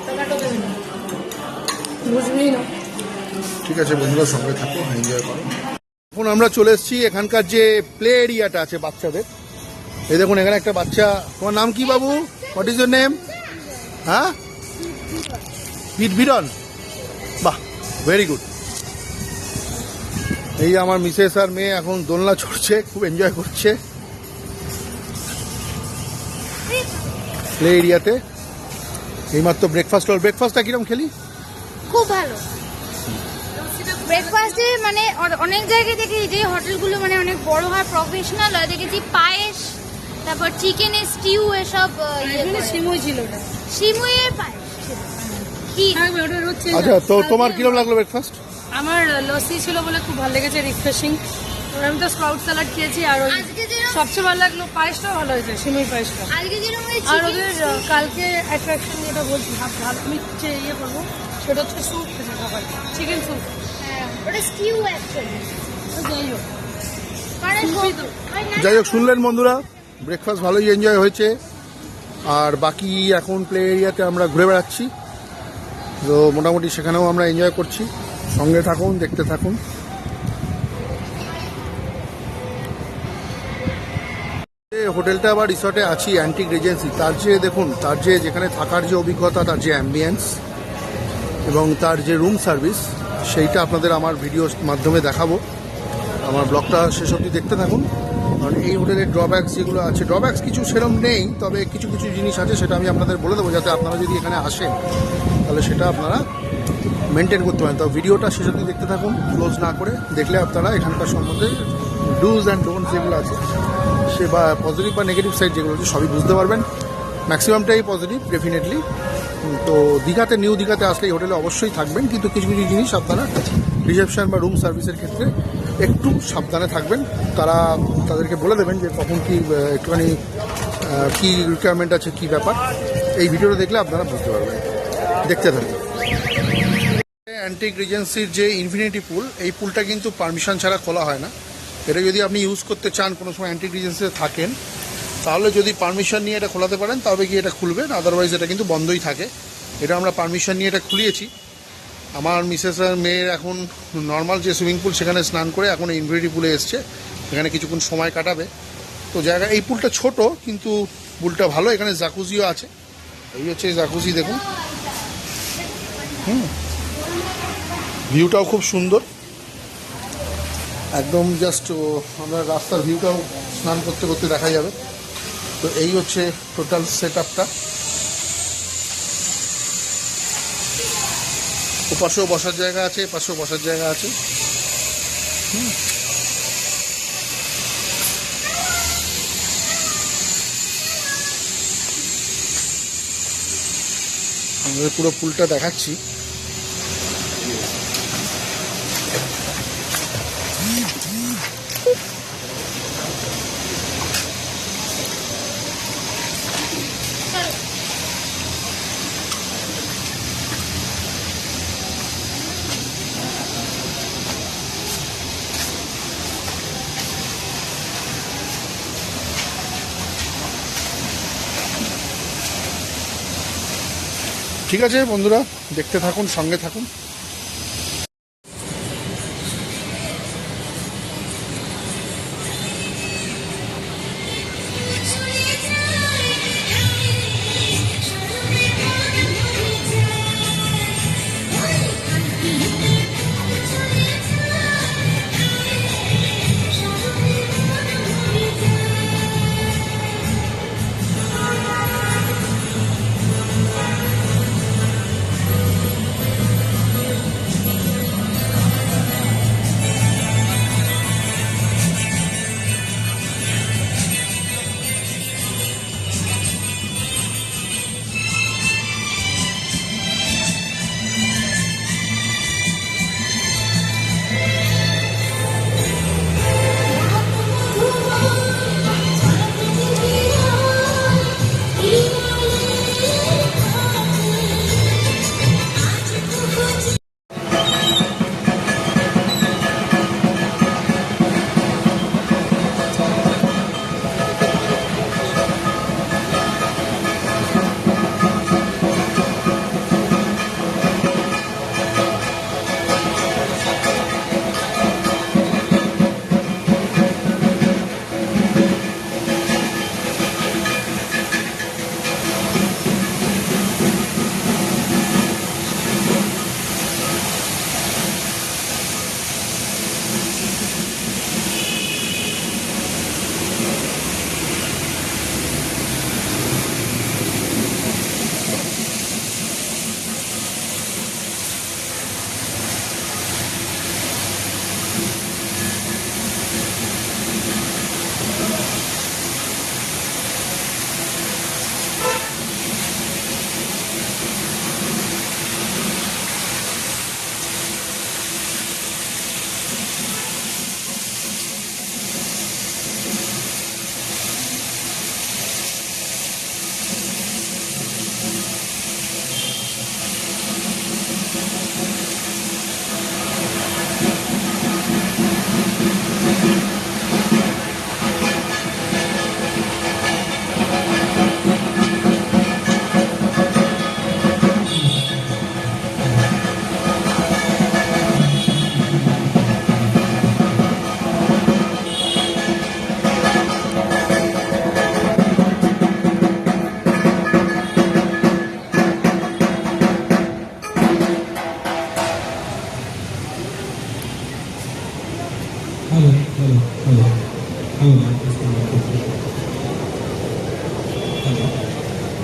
টমেটো দেবে না। বুঝবি না। ঠিক আছে বন্ধুরা, সঙ্গে থাকুন, এনজয় করুন। এখন আমরা চলে এসেছি এখানকার যে প্লে এরিয়াটা আছে বাচ্চাদের। এই দেখুন, এখানে একটা বাচ্চা, তোমার নাম কি বাবু? What is your name? হ্যাঁ, বিরন। বাহ, ভেরি গুড। এই আমার মিসেস আর মেয়ে এখন দোলনা চড়ছে, খুব এনজয় করছে প্লে এরিয়াতে। এইমাত্র ব্রেকফাস্ট হল। ব্রেকফাস্টটা কিরম খেলি? খুব ভালো ব্রেকফাস্টে, মানে অনেক জায়গায় দেখি যে হোটেলগুলো মানে অনেক বড় হয়, প্রফেশনাল হয়, দেখেছি পায়েস, তারপর চিকেনের স্টিউ, এসব এখানে সিমই ছিল ওটা। শিমুয়ের পায়েস ছিল। ক্ষীর। হ্যাঁ, ওটা রোজ চেঞ্জ আচ্ছা, হয়। তো তোমার কিরম লাগলো ব্রেকফাস্ট? আমার লস্যি ছিল বলে খুব ভালো লেগেছে, রিফ্রেশিং। আমি তো স্প্রাউট স্যালাড খেয়েছি, আর ওই আজকে যেরকম সবচেয়ে ভালো লাগলো পায়েসটাও ভালো হয়েছে, সিমই পায়েসটা। আজকে যেরকম ওই আর chicken ওদের কালকে অ্যাট্রাকশন যেটা বলছি, ভালো আমি ইয়ে করবো, সেটা হচ্ছে স্যুপ খেতে সকাল, চিকেন স্যুপ। হ্যাঁ, ওটা স্টিউ অ্যাকচুয়ালি। যাই হোক, মানে খুবই তো। যাই হোক, শুনলেন বন্ধুরা, ব্রেকফাস্ট ভালোই এনজয় হয়েছে। আর বাকি এখন প্লে এরিয়াতে আমরা ঘুরে বেড়াচ্ছি, তো মোটামুটি সেখানেও আমরা এনজয় করছি। সঙ্গে থাকুন, দেখতে থাকুন। হোটেলটা বা রিসর্টে আছি অ্যান্টিক রিজেন্সি, তার যে দেখুন, তার যে যেখানে থাকার যে অভিজ্ঞতা, তার যে অ্যাম্বিয়েন্স এবং তার যে রুম সার্ভিস, সেইটা আপনাদের আমার ভিডিওর মাধ্যমে দেখাবো। আমার ব্লগটা শেষ অবধি দেখতে থাকুন। আর এই হোটেলের ড্রব্যাকস যেগুলো আছে, ড্রব্যাকস কিছু সেরকম নেই, তবে কিছু কিছু জিনিস আছে, সেটা আমি আপনাদের বলে দেবো, যাতে আপনারা যদি এখানে আসেন তাহলে সেটা আপনারা মেনটেন করতে পারেন। তো ভিডিওটা শেষ অবধি দেখতে থাকুন, ক্লোজ না করে। দেখলে আপনারা এখানকার সম্বন্ধে ডুজ অ্যান্ড ডোন্টস যেগুলো আছে, সে বা পজিটিভ বা নেগেটিভ সাইড যেগুলো আছে, সবই বুঝতে পারবেন। ম্যাক্সিমামটাই পজিটিভ ডেফিনেটলি। তো দীঘাতে, নিউ দীঘাতে আসলে এই হোটেলে অবশ্যই থাকবেন, কিন্তু কিছু কিছু জিনিস আপনারা রিসেপশন বা রুম সার্ভিসের ক্ষেত্রে একটু সাবধানে থাকবেন। তাদেরকে বলে দেবেন যে কখন কি একটুখানি কী রিকোয়ারমেন্ট আছে, কী ব্যাপার। এই ভিডিওটা দেখলে আপনারা বুঝতে পারবেন, দেখতে থাকুন। অ্যান্টিক রিজেন্সির যে ইনফিনিটি পুল, এই পুলটা কিন্তু পারমিশন ছাড়া খোলা হয় না। এটা যদি আপনি ইউজ করতে চান, কোনো সময় অ্যান্টিক রিজেন্সিতে থাকেন, তাহলে যদি পারমিশন নিয়ে এটা খোলাতে পারেন তবে কি এটা খুলবেন, আদারওয়াইজ এটা কিন্তু বন্ধই থাকে। এটা আমরা পারমিশন নিয়ে এটা খুলিয়েছি। আমার মিসেস আর মেয়ের এখন নর্মাল যে সুইমিং পুল, সেখানে স্নান করে এখন ইনফিনিটি পুলে এসছে, এখানে কিছুক্ষণ সময় কাটাবে। তো জায়গা, এই পুলটা ছোট কিন্তু পুলটা ভালো। এখানে জাকুজিও আছে, এই হচ্ছে জাকুজি, দেখুন। ভিউটাও খুব সুন্দর, একদম জাস্ট আমরা রাস্তার ভিউটাও স্নান করতে করতে দেখা যাবে। তো এই হচ্ছে টোটাল সেট আপটা। ওপাশেও বসার জায়গা আছে, এপাশেও বসার জায়গা আছে। আমাদের পুরো পুলটা দেখাচ্ছি। ঠিক আছে বন্ধুরা, দেখতে থাকুন, সঙ্গে থাকুন।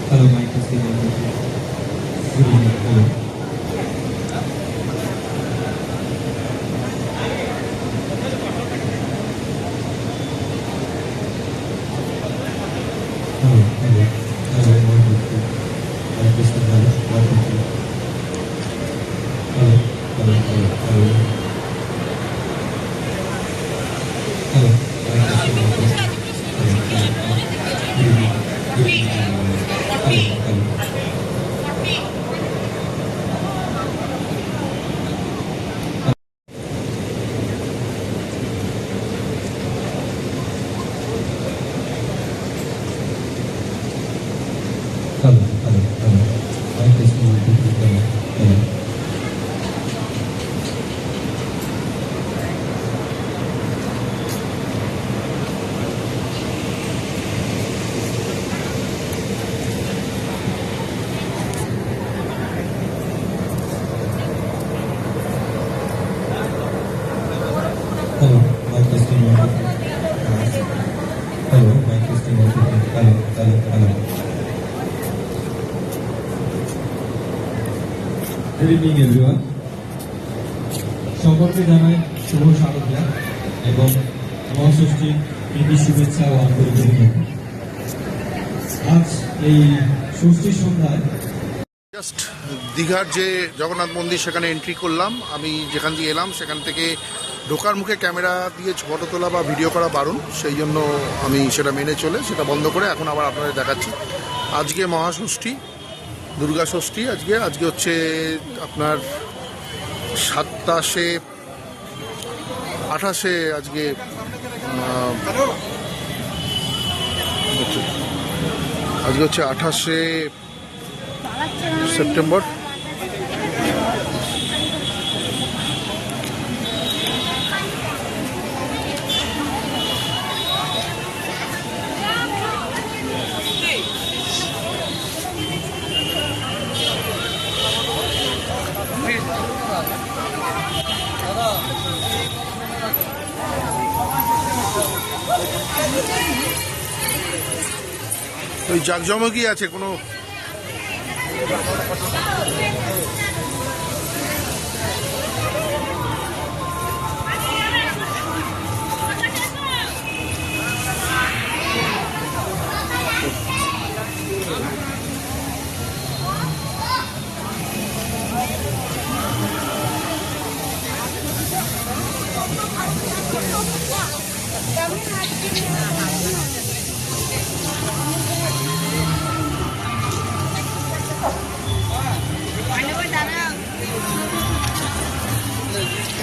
Hello, mic testing. Good evening. Hello. Hello, hello. Hello, 1, 2, 3. Mic testing. Hello, 1, 2, 3. Hello, hello, hello, hello. Hello, mic testing. Hello, hello. Good evening. Good evening. Hello, hello. Hello, hello, hello. Mic testing. 1, 2, 3. Hello, hello. Hello, mic testing 1, 2, 3. Hello, mic testing 1, 2, 3. Hello, hello, hello. Good evening everyone. সম্পর্কে জানাই শুভ শারদীয়া এবং মহাষষ্ঠীর প্রীতি শুভেচ্ছা ও আন্তরিক অভিনন্দন। আজ এই ষষ্ঠী সন্ধ্যায় জাস্ট দীঘার যে জগন্নাথ মন্দির সেখানে এন্ট্রি করলাম। আমি যেখান দিয়ে এলাম সেখান থেকে ঢোকার মুখে ক্যামেরা দিয়ে ফটো তোলা বা ভিডিও করা বারণ, সেই জন্য আমি সেটা মেনে চলে সেটা বন্ধ করে এখন আবার আপনাদের দেখাচ্ছি। আজকে মহাষষ্ঠী, দুর্গা ষষ্ঠী। আজকে হচ্ছে আপনার 27-28 আজকে হচ্ছে 28 সেপ্টেম্বর। ওই জাকজমকই আছে কোনো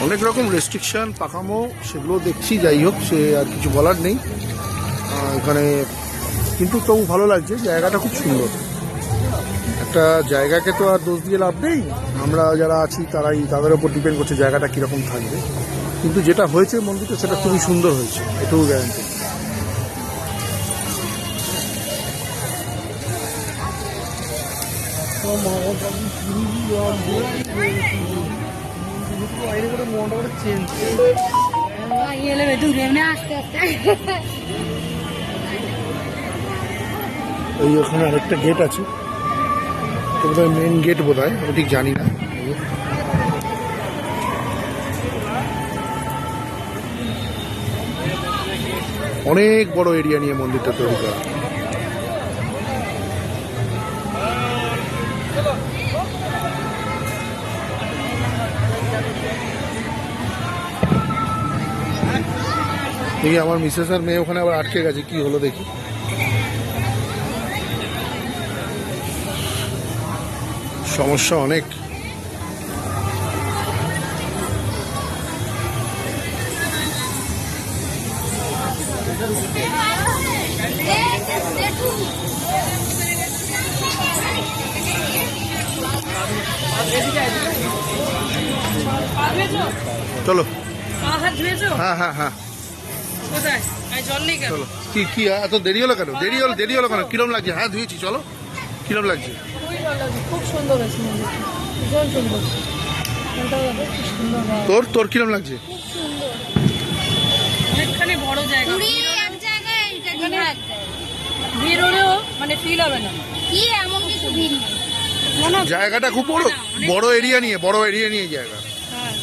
অনেক রকম রেস্ট্রিকশন পাকামো সেগুলো দেখছি। যাই হোক, সে আর কিছু বলার নেই এখানে, কিন্তু তবু ভালো লাগছে। জায়গাটা খুব সুন্দর। একটা জায়গাকে তো আর দোষ দিয়ে লাভ নেই, আমরা যারা আছি তাদের উপর ডিপেন্ড করছে জায়গাটা কীরকম থাকবে। কিন্তু যেটা হয়েছে মন্দিরটা সেটা খুবই সুন্দর হয়েছে, এটুকু গ্যারান্টি। এই ওখানে আরেকটা গেট আছে, বোধহয় মেন গেট বোধ হয়, আমি ঠিক জানি না। অনেক বড় এরিয়া নিয়ে মন্দিরটা তৈরি করা। দেখি আমার মিসেস আর মেয়ে ওখানে আবার আটকে গেছে, কি হলো দেখি। সমস্যা অনেক। চলো। হ্যাঁ হ্যাঁ হ্যাঁ চলো। কি এত দেরি হলো কেন? দেরি হলো কেন? কিরম লাগছে? হ্যাঁ ধুয়েছি, চলো। কিরম লাগছে? খুব সুন্দর হয়েছে মন্দিরটা, ভীষণ সুন্দর। তোর কিরম লাগছে? অনেকখানি বড় জায়গা, ভিড় হলেও মানে ফিল হবে না কি এমন কিছু ভিড় নেই। জায়গাটা খুব বড় এরিয়া নিয়ে জায়গা। হ্যাঁ।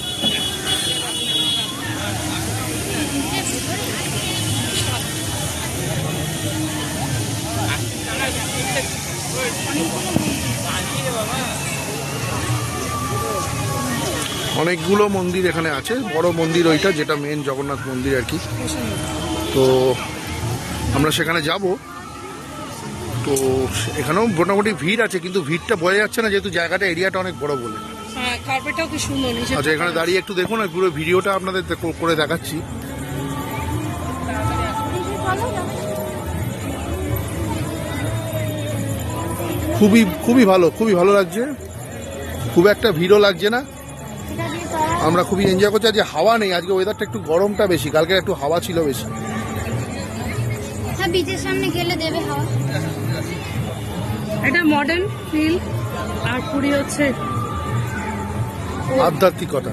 অনেকগুলো মন্দির এখানে আছে। বড় মন্দির ওইটা, যেটা মেন জগন্নাথ মন্দির আর কি। তো আমরা সেখানে যাব। তো এখানেও মোটামুটি ভিড় আছে, কিন্তু ভিড়টা বোঝা যাচ্ছে না যেহেতু জায়গাটা এরিয়াটা অনেক বড় বলে। হ্যাঁ, কার্পেটটাও কি সুন্দর। আচ্ছা, এখানে দাঁড়িয়ে একটু দেখুন, পুরো ভিডিওটা আপনাদের করে দেখাচ্ছি। খুবই ভালো লাগছে। খুব একটা ভিড়ও লাগছে না, আমরা খুবই এনজয় করছি। আজকে হাওয়া নেই, আজকে ওয়েদারটা একটু গরমটা বেশি, কালকে একটু হাওয়া ছিল বেশি। হ্যাঁ, বিচের সামনে গেলে দেবে হাওয়া। এটা মডার্ন ফিল, আর পুরী হচ্ছে আধ্যাত্মিকতা।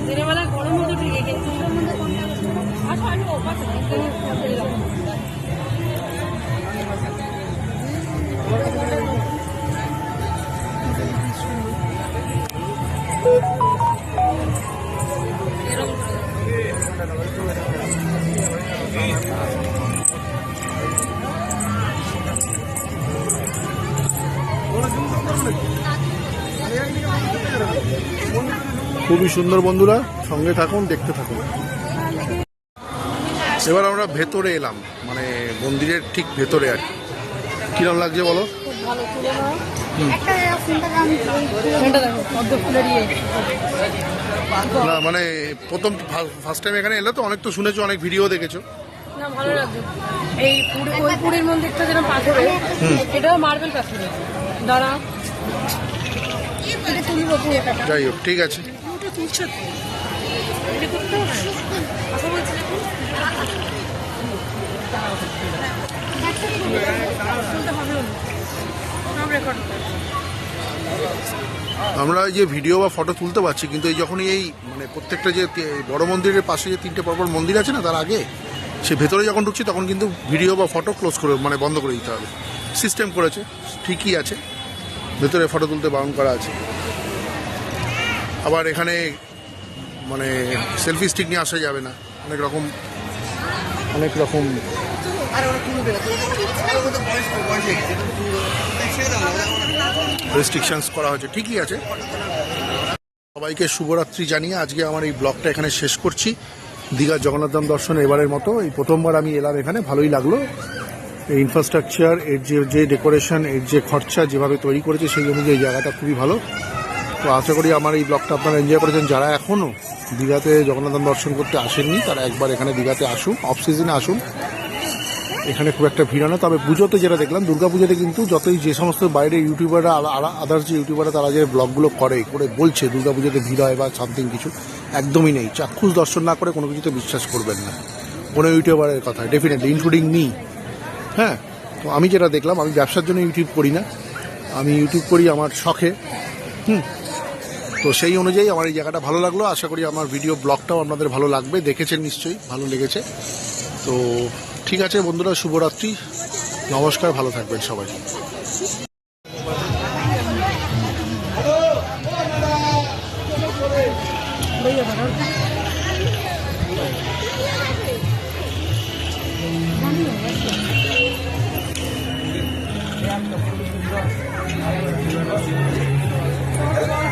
দিনের বেলা গরম হতো ঠিকই, কিন্তু খুবই সুন্দর বন্ধুরা, সঙ্গে থাকুন, দেখতে থাকুন। এবার আমরা ভেতরে এলাম, মানে মন্দিরের ঠিক ভেতরে আর কি। কিরম লাগছে বলো? ভালো তুলে নাও ফোনটা দেখো পদ্ম ফুলের না মানে প্রথম ফার্স্ট টাইম এখানে এলে তো, অনেক তো শুনেছো, অনেক ভিডিও দেখেছো। না ভালো লাগছে। এই ওই পুরীর মন্দিরটা যেরকম পাথরে, এটাও মার্বেল পাথরে। দাঁড়া এটা তুলবো পুরোটা। যাই হোক, ঠিক আছে। ওটা তুলছো তো? এটা করতে হবে? কথা বলছি দেখুন। শুনতে হবে না, সব রেকর্ড হবে। আমরা এই যে ভিডিও বা ফটো তুলতে পারছি, কিন্তু এই যখনই এই মানে প্রত্যেকটা যে বড় মন্দিরের পাশে যে 3টে পরপর মন্দির আছে না, তার আগে সে ভেতরে যখন ঢুকছি তখন কিন্তু ভিডিও বা ফটো ক্লোজ করে, মানে বন্ধ করে দিতে হবে। সিস্টেম করেছে, ঠিকই আছে, ভেতরে ফটো তুলতে বারণ করা আছে। আবার এখানে মানে সেলফি স্টিক নিয়ে আসা যাবে না, অনেক রকম রেস্ট্রিকশনস করা হয়েছে, ঠিকই আছে। সবাইকে শুভরাত্রি জানিয়ে আজকে আমার এই ব্লগটা এখানে শেষ করছি। দীঘার জগন্নাথ ধাম দর্শন এবারের মতো, এই প্রথমবার আমি এলাম এখানে, ভালোই লাগলো। এই ইনফ্রাস্ট্রাকচার, এর যে ডেকোরেশন, এর যে খরচা যেভাবে তৈরি করেছে, সেই অনুযায়ী জায়গাটা খুবই ভালো। তো আশা করি আমার এই ব্লগটা আপনারা এনজয় করেছেন। যারা এখনও দীঘাতে জগন্নাথ ধাম দর্শন করতে আসেননি, তারা একবার এখানে দীঘাতে আসুন, অফ সিজনে আসুন। এখানে খুব একটা ভিড় না, তবে পুজোতে যেটা দেখলাম, দুর্গাপুজোতে কিন্তু যতই যে সমস্ত বাইরে ইউটিউবাররা, আদার্স যে ইউটিউবাররা, তারা যে ব্লগগুলো করে বলছে দুর্গাপুজোতে ভিড় হয় বা সামথিং কিছু, একদমই নেই। চাক্ষুষ দর্শন না করে কোনো কিছুতে বিশ্বাস করবেন না, কোনো ইউটিউবারের কথা, ডেফিনেটলি ইনক্লুডিং মি। হ্যাঁ, তো আমি যেটা দেখলাম, আমি ব্যবসার জন্য ইউটিউব করি না, আমি ইউটিউব করি আমার শখে। তো সেই অনুযায়ী আমার এই জায়গাটা ভালো লাগলো। আশা করি আমার ভিডিও ব্লগটাও আপনাদের ভালো লাগবে, দেখেছেন নিশ্চয়ই, ভালো লেগেছে। তো ঠিক আছে বন্ধুরা, শুভরাত্রি, নমস্কার, ভালো থাকবেন সবাই।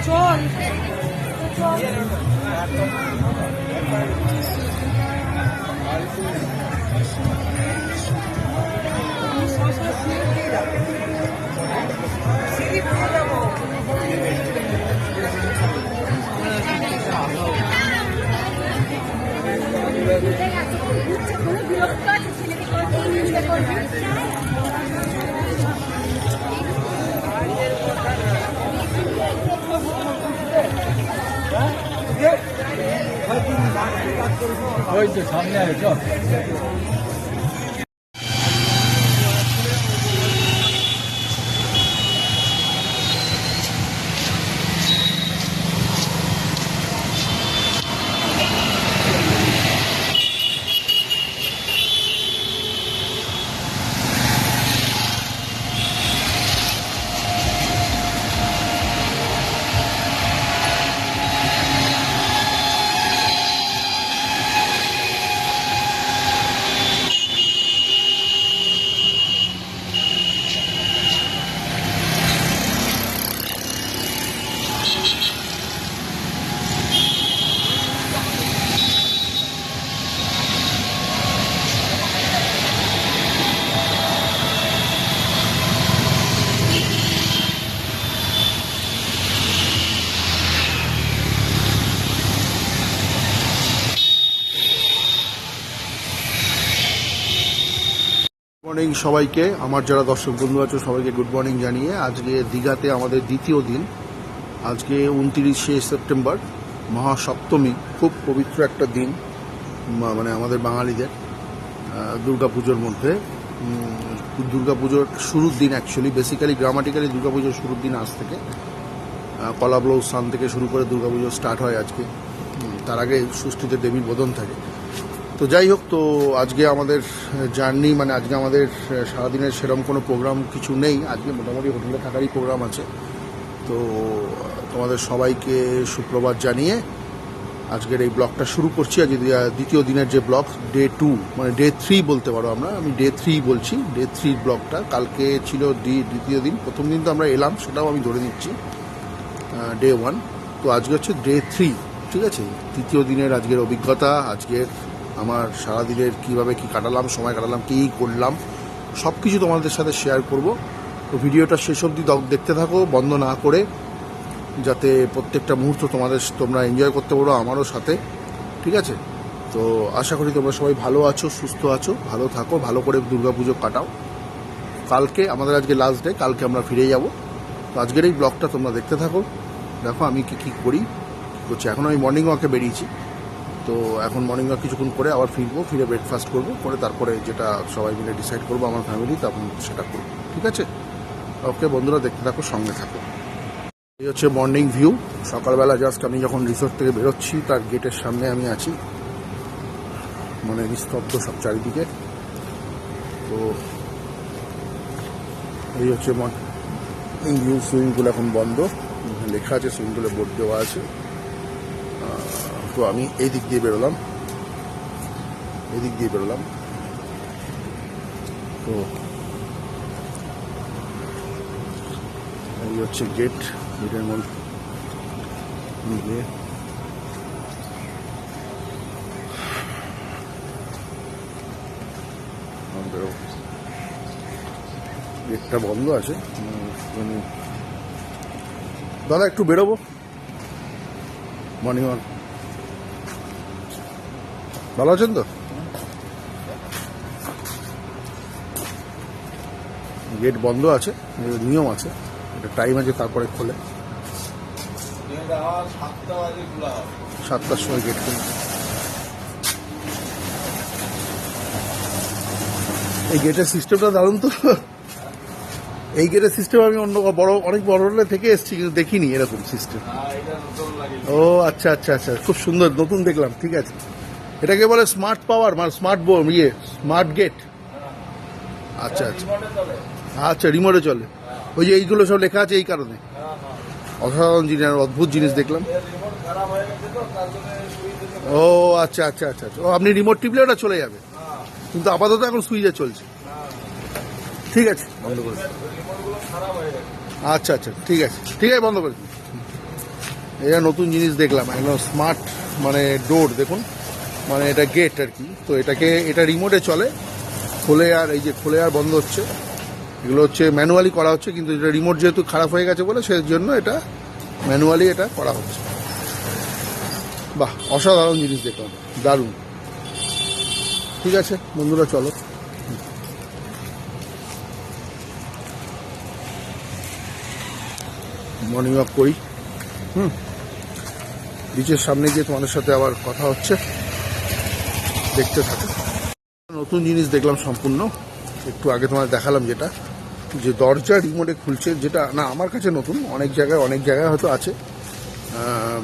চল ওই তো সামনে আছে। মর্নিং সবাইকে, আমার যারা দর্শক বন্ধু আছে সবাইকে গুড মর্নিং জানিয়ে আজকে দীঘাতে আমাদের দ্বিতীয় দিন। আজকে 29শে সেপ্টেম্বর, মহাসপ্তমী, খুব পবিত্র একটা দিন মানে আমাদের বাঙালিদের দুর্গাপুজোর মধ্যে। দুর্গাপুজোর শুরুর দিন, অ্যাকচুয়ালি বেসিক্যালি গ্রামাটিক্যালি দুর্গাপুজোর শুরুর দিন আজ থেকে। কলা ব্লাউজ স্নান থেকে শুরু করে দুর্গাপুজো স্টার্ট হয় আজকে। তার আগে ষষ্ঠীতে দেবীর বোধন থাকে। তো যাই হোক, তো আজকে আমাদের জার্নি, মানে আজকে আমাদের সারাদিনের সেরকম কোনো প্রোগ্রাম কিছু নেই। আজকে মোটামুটি হোটেলে থাকারই প্রোগ্রাম আছে। তো তোমাদের সবাইকে সুপ্রভাত জানিয়ে আজকের এই ব্লগটা শুরু করছি। আজকে দ্বিতীয় দিনের যে ব্লগ, ডে 2, মানে ডে 3 বলতে পারো, আমি ডে 3 বলছি। ডে 3 ব্লগটা, কালকে ছিল দ্বিতীয় দিন। প্রথম দিন তো আমরা এলাম, সেটাও আমি ধরে নিচ্ছি ডে 1। তো আজকে হচ্ছে ডে 3। ঠিক আছে, তৃতীয় দিনের আজকের অভিজ্ঞতা, আজকের আমার সারাদিনের কীভাবে কী কাটালাম, সময় কাটালাম, কী করলাম, সব কিছু তোমাদের সাথে শেয়ার করব। তো ভিডিওটা শেষ অবধি দেখতে থাকো বন্ধ না করে, যাতে প্রত্যেকটা মুহূর্ত তোমরা এনজয় করতে পারো আমারও সাথে, ঠিক আছে? তো আশা করি তোমরা সবাই ভালো আছো, সুস্থ আছো, ভালো থাকো, ভালো করে দুর্গাপুজো কাটাও। কালকে আমাদের আজকে লাস্ট ডে, কালকে আমরা ফিরে যাব। তো আজকের এই ব্লগটা তোমরা দেখতে থাকো, দেখো আমি কী করি, কী করছি। এখন আমি মর্নিং ওয়াকে বেরিয়েছি, তো এখন মর্নিং ওয়াক কিছুক্ষণ করে আবার ফিরে ব্রেকফাস্ট করবো, করে তারপরে যেটা সবাই মিলে ডিসাইড করবো আমার ফ্যামিলি, তখন সেটা করবো, ঠিক আছে? ওকে বন্ধুরা, দেখতে থাকো, সঙ্গে থাকো। এই হচ্ছে মর্নিং ভিউ। সকালবেলা জাস্ট আমি যখন রিসোর্ট থেকে বেরোচ্ছি তার গেটের সামনে আমি আছি, মানে নিস্তব্ধ সব চারিদিকে। তো এই হচ্ছে মর্নিং ভিউ। সুইমিং পুল এখন বন্ধ, লেখা আছে, সুইমিং পুলে বোর্ড দেওয়া আছে। তো আমি এই দিক দিয়ে বেরোলাম, তো এই হচ্ছে গেটের মধ্যে গিয়ে গেটটা বন্ধ আছে। দাদা একটু বেরোবো, মর্নিং ওয়াক। ভালো আছেন তো? গেট বন্ধ আছে, নিয়ম আছে, এটা টাইম আছে, তারপরে খোলে। 7টার সময় গেট খোলে। এই গেটের সিস্টেমটা দারুণ তো। এই গেটের সিস্টেম আমি অনেক বড় থেকে এসেছি, কিন্তু দেখিনি এরকম সিস্টেম। ও আচ্ছা আচ্ছা আচ্ছা, খুব সুন্দর, নতুন দেখলাম। ঠিক আছে, এটাকে বলে স্মার্ট পাওয়ার, মানে স্মার্ট গেট। আচ্ছা আচ্ছা আচ্ছা, রিমোটে চলে। ওই যে এইগুলো সব লেখা আছে এই কারণে। অসাধারণ জিনিস, অদ্ভুত জিনিস দেখলাম। ও আচ্ছা আচ্ছা আচ্ছা আচ্ছা, ও আপনি রিমোট টিপলে ওটা চলে যাবে, কিন্তু আপাতত এখন সুইচে চলছে। ঠিক আছে, বন্ধ করে। আচ্ছা আচ্ছা, ঠিক আছে বন্ধ করে। এটা নতুন জিনিস দেখলাম, একদম স্মার্ট, মানে ডোর দেখুন, মানে এটা গেট আর কি। তো এটা রিমোটে চলে, খোলে আর বন্ধ হচ্ছে। এগুলো হচ্ছে ম্যানুয়ালি করা হচ্ছে, কিন্তু এটা রিমোট যেহেতু খারাপ হয়ে গেছে বলে সেই জন্য এটা ম্যানুয়ালি এটা করা হচ্ছে। বাহ, অসাধারণ জিনিস দেখলাম, দারুণ। ঠিক আছে বন্ধুরা, চলো মর্নিং ওয়াক করি। বিচের সামনে গিয়ে তোমাদের সাথে আবার কথা হচ্ছে, দেখতে থাকো। নতুন জিনিস দেখলাম সম্পূর্ণ, একটু আগে তোমাদের দেখালাম, যেটা যে দরজা রিমোটে খুলছে, যেটা না আমার কাছে নতুন। অনেক জায়গায় হয়তো আছে,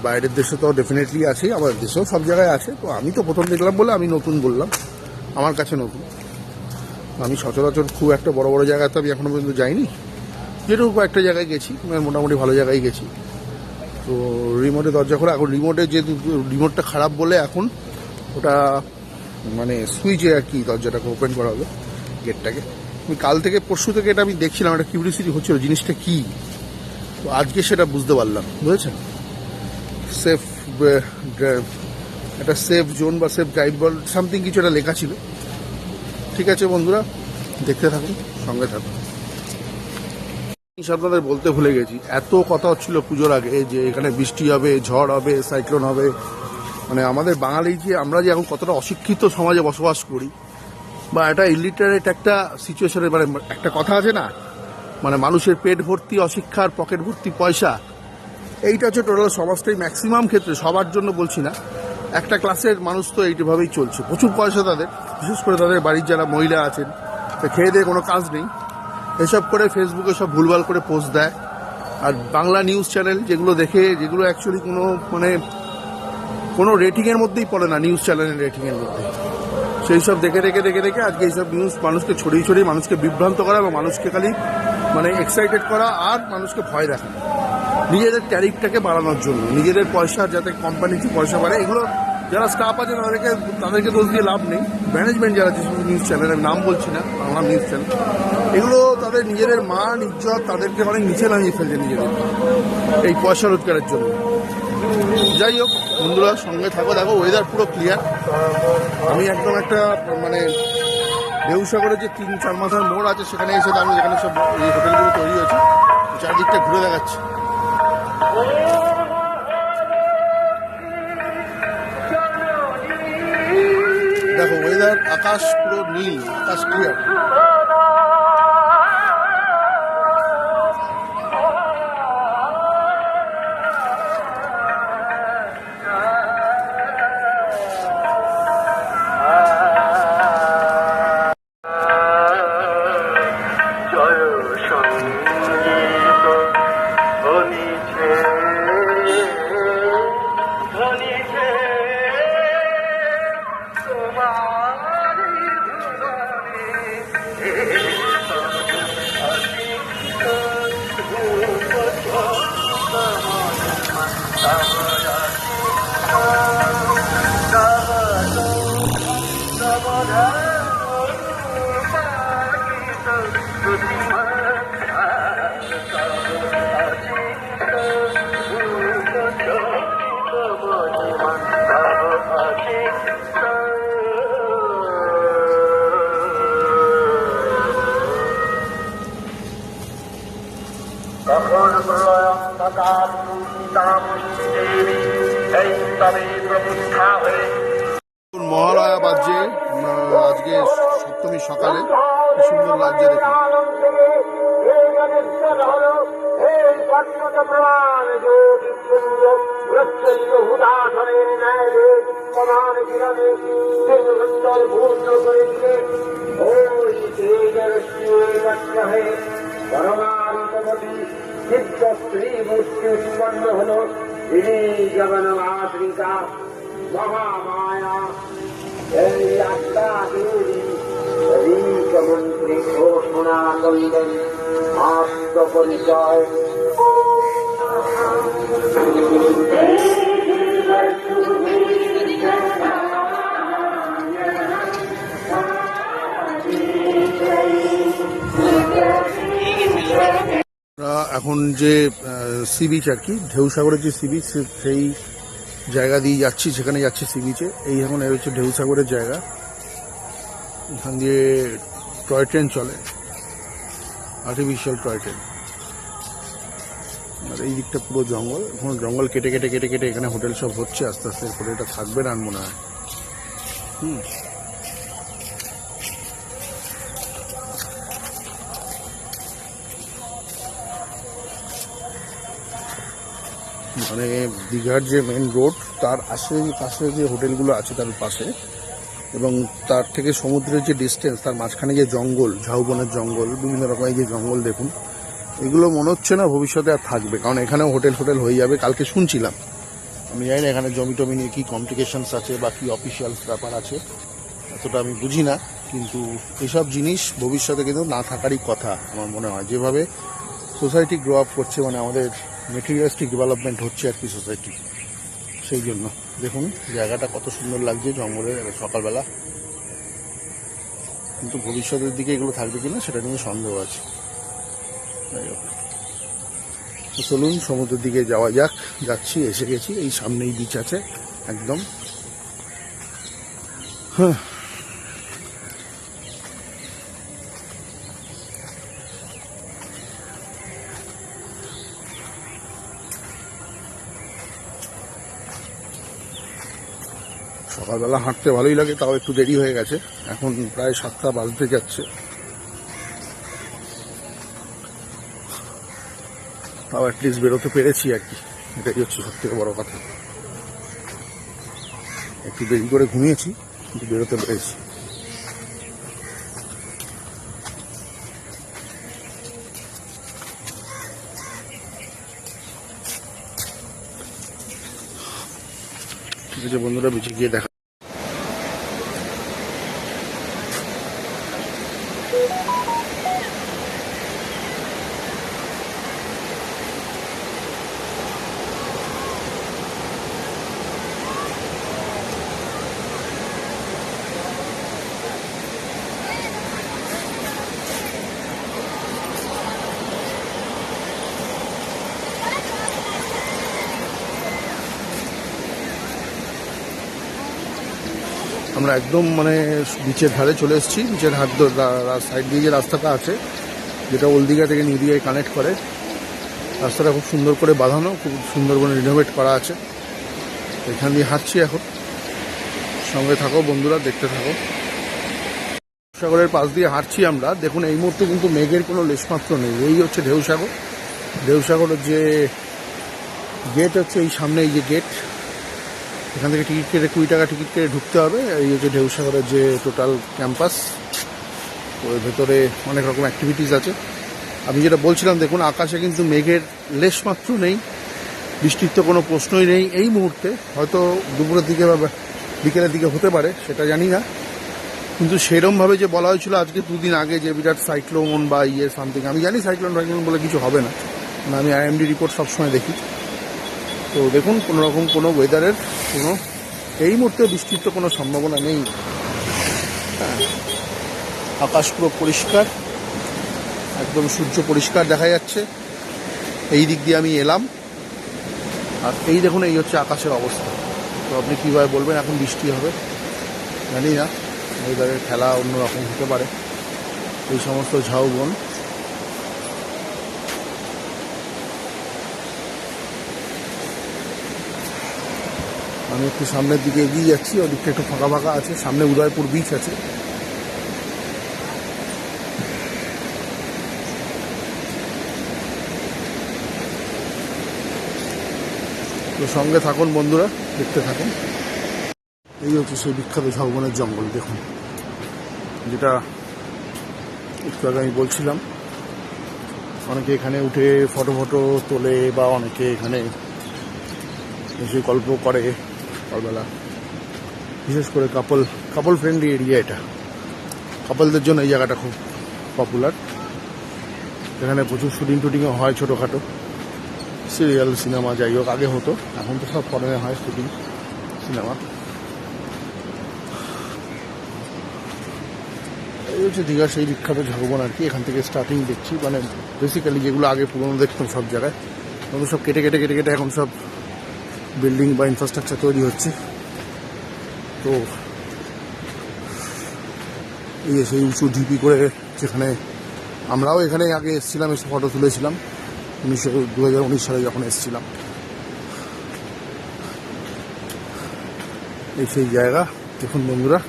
বাইরের দেশে তো ডেফিনেটলি আছে, আমাদের দেশেও সব জায়গায় আছে। তো আমি তো প্রথম দেখলাম বলে আমি নতুন বললাম, আমার কাছে নতুন। আমি সচরাচর খুব একটা বড় বড় জায়গায় তো আমি এখনো পর্যন্ত যাইনি, যেটুকু কয়েকটা জায়গায় গেছি, মোটামুটি ভালো জায়গায় গেছি। তো রিমোটে দরজা খোলা, এখন রিমোটটা খারাপ বলে এখন ওটা মানে সুইচে আর কি দরজাটাকে ওপেন করা হবে, গেটটাকে। আমি কাল থেকে পরশু থেকে এটা আমি দেখছিলাম, একটা কিউরিওসিটি হচ্ছিল জিনিসটা কি। তো আজকে সেটা বুঝতে পারলাম, বুঝেছেন? একটা সেফ জোন বা সেফ ড্রাইভ বল সামথিং কিছু একটা লেখা ছিল। ঠিক আছে বন্ধুরা, দেখতে থাকুন, সঙ্গে থাকুন। আপনাদের বলতে ভুলে গেছি, এত কথা হচ্ছিল পুজোর আগে যে এখানে বৃষ্টি হবে, ঝড় হবে, সাইক্লোন হবে। মানে আমাদের বাঙালি যে আমরা যে এখন কতটা অশিক্ষিত সমাজে বসবাস করি, বা একটা ইলিটারেট একটা সিচুয়েশনে, মানে একটা কথা আছে না, মানে মানুষের পেট ভর্তি অশিক্ষার পকেট ভর্তি পয়সা। এইটা হচ্ছে টোটাল সমাজটাই, ম্যাক্সিমাম ক্ষেত্রে, সবার জন্য বলছি না, একটা ক্লাসের মানুষ তো এইভাবেই চলছে। প্রচুর পয়সা তাদের, বিশেষ করে তাদের বাড়ির যারা মহিলা আছেন, খেয়ে দিয়ে কোনো কাজ নেই, এসব করে ফেসবুকে সব ভুলভাল করে পোস্ট দেয়। আর বাংলা নিউজ চ্যানেল যেগুলো অ্যাকচুয়ালি কোনো রেটিংয়ের মধ্যেই পড়ে না, নিউজ চ্যানেলের রেটিংয়ের মধ্যে, সেই সব দেখে আজকে এইসব নিউজ মানুষকে ছড়িয়ে মানুষকে বিভ্রান্ত করা এবং মানুষকে খালি মানে এক্সাইটেড করা আর মানুষকে ভয় দেখানো, নিজেদের ট্যারিফটাকে বাড়ানোর জন্য, নিজেদের পয়সা যাতে কোম্পানিতে পয়সা বাড়ে। এগুলো যারা স্টাফ আছে তাদেরকে দোষ দিয়ে লাভ নেই। ম্যানেজমেন্ট যারা যেসব নিউজ চ্যানেল, আমি নাম বলছি না, বাংলা নিউজ চ্যানেল, এগুলো তাদের নিজেদের মান ইজ্জত তাদেরকে অনেক নিচে নামিয়ে ফেলছে নিজেদের এই পয়সা রোজগারের জন্য। যাই হোক বন্ধুরা, সঙ্গে থাকো, দেখো ওয়েদার পুরো ক্লিয়ার। আমি একদম একটা মানে ঢেউসাগরের যে 3-4 মাথার মোড় আছে সেখানে এসে দাঁড়ানো, যেখানে সব এই হোটেলগুলো তৈরি হয়েছে, চারদিকটা ঘুরে দেখাচ্ছি। দেখো ওয়েদার, আকাশ পুরো নীল, আকাশ ক্লিয়ার। তখন প্রলয় অন্ধকার দেবী এই তবে প্রতিষ্ঠা হয়ে মহালয়া বাজছে আজকে সপ্তমী সকালে, কি সুন্দর লাগছে দেখুন। স্ত্রী মূর্তি উৎপন্ন হল তিনি জগন্মাতৃকা মহামায়া এই আত্মা দেবী মন্ত্রী ঘোষণা করলেন আত্মপরিচয়। এখন যে সি বিচ আর কি, ঢেউসাগরের যে সি বিচ, সেই জায়গা দিয়ে যাচ্ছি, সেখানে যাচ্ছি সি বিচে। এই এখন হচ্ছে ঢেউসাগরের জায়গা, এখান দিয়ে টয় ট্রেন চলে, আর্টিফিশিয়াল টয় ট্রেন। আর এই দিকটা পুরো জঙ্গল, এখন জঙ্গল কেটে কেটে কেটে কেটে এখানে হোটেল সব হচ্ছে আস্তে আস্তে করে, এটা থাকবে না মনে হয়। মানে দীঘার যে মেন রোড, তার পাশে যে হোটেলগুলো আছে তার পাশে, এবং তার থেকে সমুদ্রের যে ডিস্টেন্স, তার মাঝখানে যে জঙ্গল, ঝাউবনের জঙ্গল, বিভিন্ন রকমের যে জঙ্গল দেখুন, এগুলো মনে হচ্ছে না ভবিষ্যতে আর থাকবে, কারণ এখানেও হোটেল হয়ে যাবে। কালকে শুনছিলাম, আমি জানি না এখানে জমি টমি নিয়ে কী কমপ্লিকেশনস আছে বা কী অফিসিয়াল ব্যাপার আছে, এতটা আমি বুঝি না, কিন্তু এসব জিনিস ভবিষ্যতে কিন্তু না থাকারই কথা আমার মনে হয়। যেভাবে সোসাইটি গ্রো আপ করছে, মানে আমাদের মেটেরিয়ালিস্টিক ডেভেলপমেন্ট হচ্ছে আর কি সোসাইটি, সেই জন্য দেখুন জায়গাটা কত সুন্দর লাগছে জঙ্গলের সকালবেলা, কিন্তু ভবিষ্যতের দিকে এগুলো থাকবে কিনা সেটা নিয়ে সন্দেহ আছে। যাই হোক, তো চলুন সমুদ্রের দিকে যাওয়া যাক। যাচ্ছি, এসে গেছি, এই সামনেই বিচ আছে একদম। হ্যাঁ, সকালবেলা হাঁটতে ভালোই লাগে, তাও একটু দেরি হয়ে গেছে, এখন প্রায় 7টা বাজতে যাচ্ছে, তাও অ্যাটলিস্ট বেরোতে পেরেছি আর কি, এটাই হচ্ছে সব থেকে বড় কথা। একটু দেরি করে ঘুমিয়েছি কিন্তু বেরোতে পেরেছি। ঠিক আছে বন্ধুরা, বেঁচে গিয়ে দেখা। আমরা একদম মানে বিচের ধারে চলে এসেছি। বিচের সাইড দিয়ে যে রাস্তাটা আছে, যেটা ওল্ড দীঘা থেকে নিউ দীঘায় কানেক্ট করে, রাস্তাটা খুব সুন্দর করে বাঁধানো, খুব সুন্দর করে রিনোভেট করা আছে। এখান দিয়ে হাঁটছি এখন, সঙ্গে থাকো বন্ধুরা, দেখতে থাকো। সাগরের পাশ দিয়ে হাঁটছি আমরা। দেখুন এই মুহূর্তে কিন্তু মেঘের কোনো লেশমাত্র নেই। এই হচ্ছে ঢেউসাগর। ঢেউসাগরের যে গেট হচ্ছে এই সামনে, এই যে গেট, এখান থেকে টিকিট কেটে 20 টাকা টিকিট কেটে ঢুকতে হবে। এই হচ্ছে ঢেউসাগরের যে টোটাল ক্যাম্পাস। তো এর ভেতরে অনেক রকম অ্যাক্টিভিটিস আছে। আমি যেটা বলছিলাম, দেখুন আকাশে কিন্তু মেঘের লেশমাত্র নেই, বৃষ্টির তো কোনো প্রশ্নই নেই এই মুহূর্তে। হয়তো দুপুরের দিকে বা বিকেলের দিকে হতে পারে, সেটা জানি না। কিন্তু সেরমভাবে যে বলা হয়েছিল আজকে 2 দিন আগে যে বিরাট সাইক্লোন বা সামথিং, আমি জানি সাইক্লোন বলে কিছু হবে না, মানে আমি IMD রিপোর্ট সবসময় দেখি। তো দেখুন কোনো রকম কোনো ওয়েদারের কোনো এই মুহূর্তে বৃষ্টির তো কোনো সম্ভাবনা নেই। আকাশ পুরো পরিষ্কার, একদম সূর্য পরিষ্কার দেখা যাচ্ছে। এই দিক দিয়ে আমি এলাম, আর এই দেখুন এই হচ্ছে আকাশের অবস্থা। তো আপনি কীভাবে বলবেন এখন বৃষ্টি হবে? জানি না, ওয়েদারের খেলা অন্যরকম হতে পারে। এই সমস্ত ঝাউবন, আমি একটু সামনের দিকে এগিয়ে যাচ্ছি। ওদিকটা একটু ফাঁকা ফাঁকা আছে, সামনে উদয়পুর বিচ আছে। তো সঙ্গে থাকুন বন্ধুরা, দেখতে থাকুন। এই হচ্ছে সেই বিখ্যাত ঝাউবনের জঙ্গল। দেখুন, যেটা একটু আগে আমি বলছিলাম, অনেকে এখানে উঠে ফটো তোলে বা অনেকে এখানে এসে গল্প করে সকালবেলা। বিশেষ করে কাপল ফ্রেন্ডলি এরিয়া এটা। কাপলদের জন্য এই জায়গাটা খুব পপুলার। এখানে প্রচুর শুটিংও হয়, ছোটোখাটো সিরিয়াল, সিনেমা, যাই হোক আগে হতো, এখন তো সব ফরেনে হয় শুটিং সিনেমা। এই হচ্ছে দীঘা সেই বিখ্যাত ঝাউবন আর কি। এখান থেকে স্টার্টিং দেখছি, মানে বেসিক্যালি যেগুলো আগে পুরোনো দেখতাম সব জায়গায়, তখন সব কেটে এখন সব বিল্ডিং বা ইনফ্রাস্ট্রাকচার তৈরি হচ্ছে। তো এই সেই উঁচু ঢিপি করে, যেখানে আমরাও এখানে আগে এসেছিলাম, এসে ফটো তুলেছিলাম 2019 সালে যখন এসেছিলাম। এই সেই জায়গা দেখুন বন্ধুরা।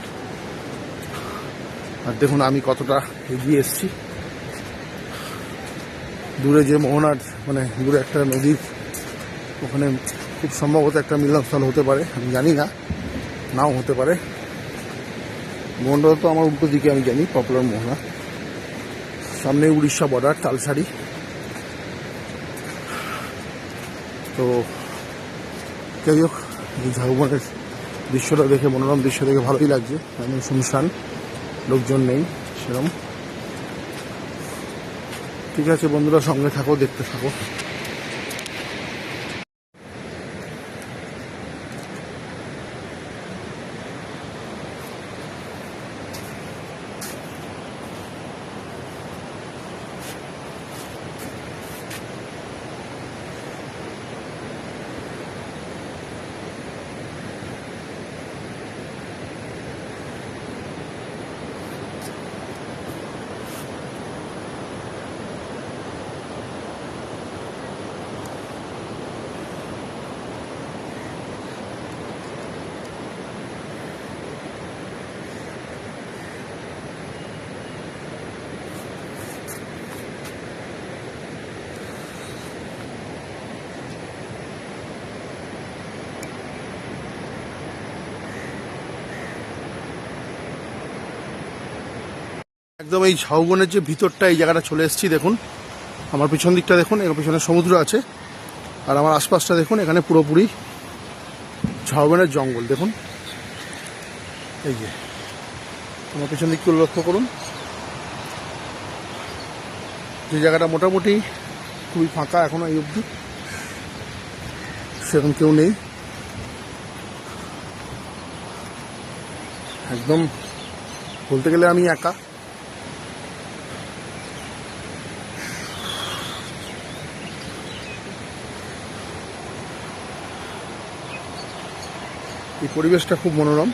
আর দেখুন আমি কতটা এগিয়ে এসেছি। দূরে যে মোহনার, মানে দূরে একটা নদীর, ওখানে খুব সম্ভবত একটা মিলনস্থল হতে পারে, আমি জানি না, নাও হতে পারে। মোহনটা তো আমার উল্টো দিকে, আমি জানি পপুলার মোহনা। সামনে উড়িষ্যা বর্ডার, তালসারি। তো যাই হোক, এই ঝাউবনের দৃশ্যটা দেখে, মনোরম দৃশ্য দেখে ভালোই লাগছে। মানে শুনশান, লোকজন নেই সেরকম। ঠিক আছে বন্ধুরা, সঙ্গে থাকো, দেখতে থাকো। একদম এই ঝাউবনের যে ভিতরটা, এই জায়গাটা চলে এসেছি। দেখুন আমার পিছন দিকটা দেখুন, এর পিছনে সমুদ্র আছে, আর আমার আশপাশটা দেখুন, এখানে পুরোপুরি ঝাউবনের জঙ্গল। দেখুন এই যে আমার পিছন দিকগুলো লক্ষ্য করুন, যে জায়গাটা মোটামুটি খুবই ফাঁকা এখনো এই অবধি, সেরকম কেউ নেই। একদম বলতে গেলে আমি একা। এই পরিবেশটা খুব মনোরম।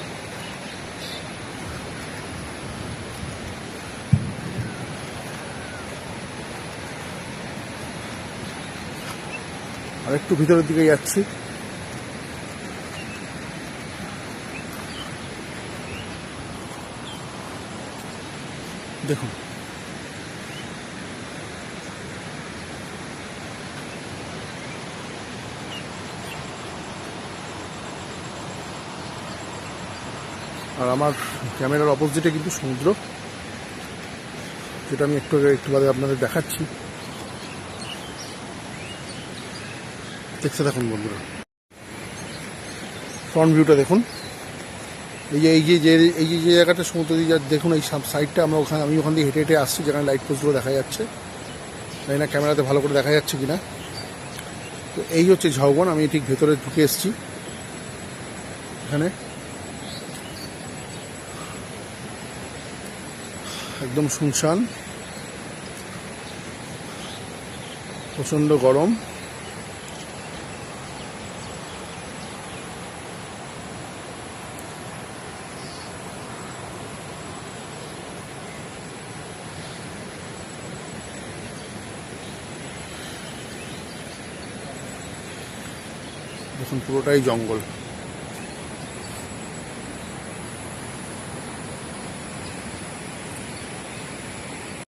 আর একটু ভিতরের দিকে যাচ্ছি। দেখুন আর আমার ক্যামেরার অপোজিটে কিন্তু সমুদ্র, যেটা আমি একটু বাদে আপনাদের দেখাচ্ছি। দেখতে থাকুন বন্ধুরা, ফ্রন্ট ভিউটা দেখুন। এই যে জায়গাটা সমুদ্র দিয়ে দেখুন, এই সাইডটা আমি ওখান দিয়ে হেঁটে হেঁটে আসছি, যেখানে লাইট পোস্টগুলো দেখা যাচ্ছে। জানি না ক্যামেরাতে ভালো করে দেখা যাচ্ছে কিনা। তো এই হচ্ছে ঝাউবন। আমি ঠিক ভেতরে ঢুকে এসেছি। এখানে একদম শুনশান, প্রচণ্ড গরম। দেখুন পুরোটাই জঙ্গল।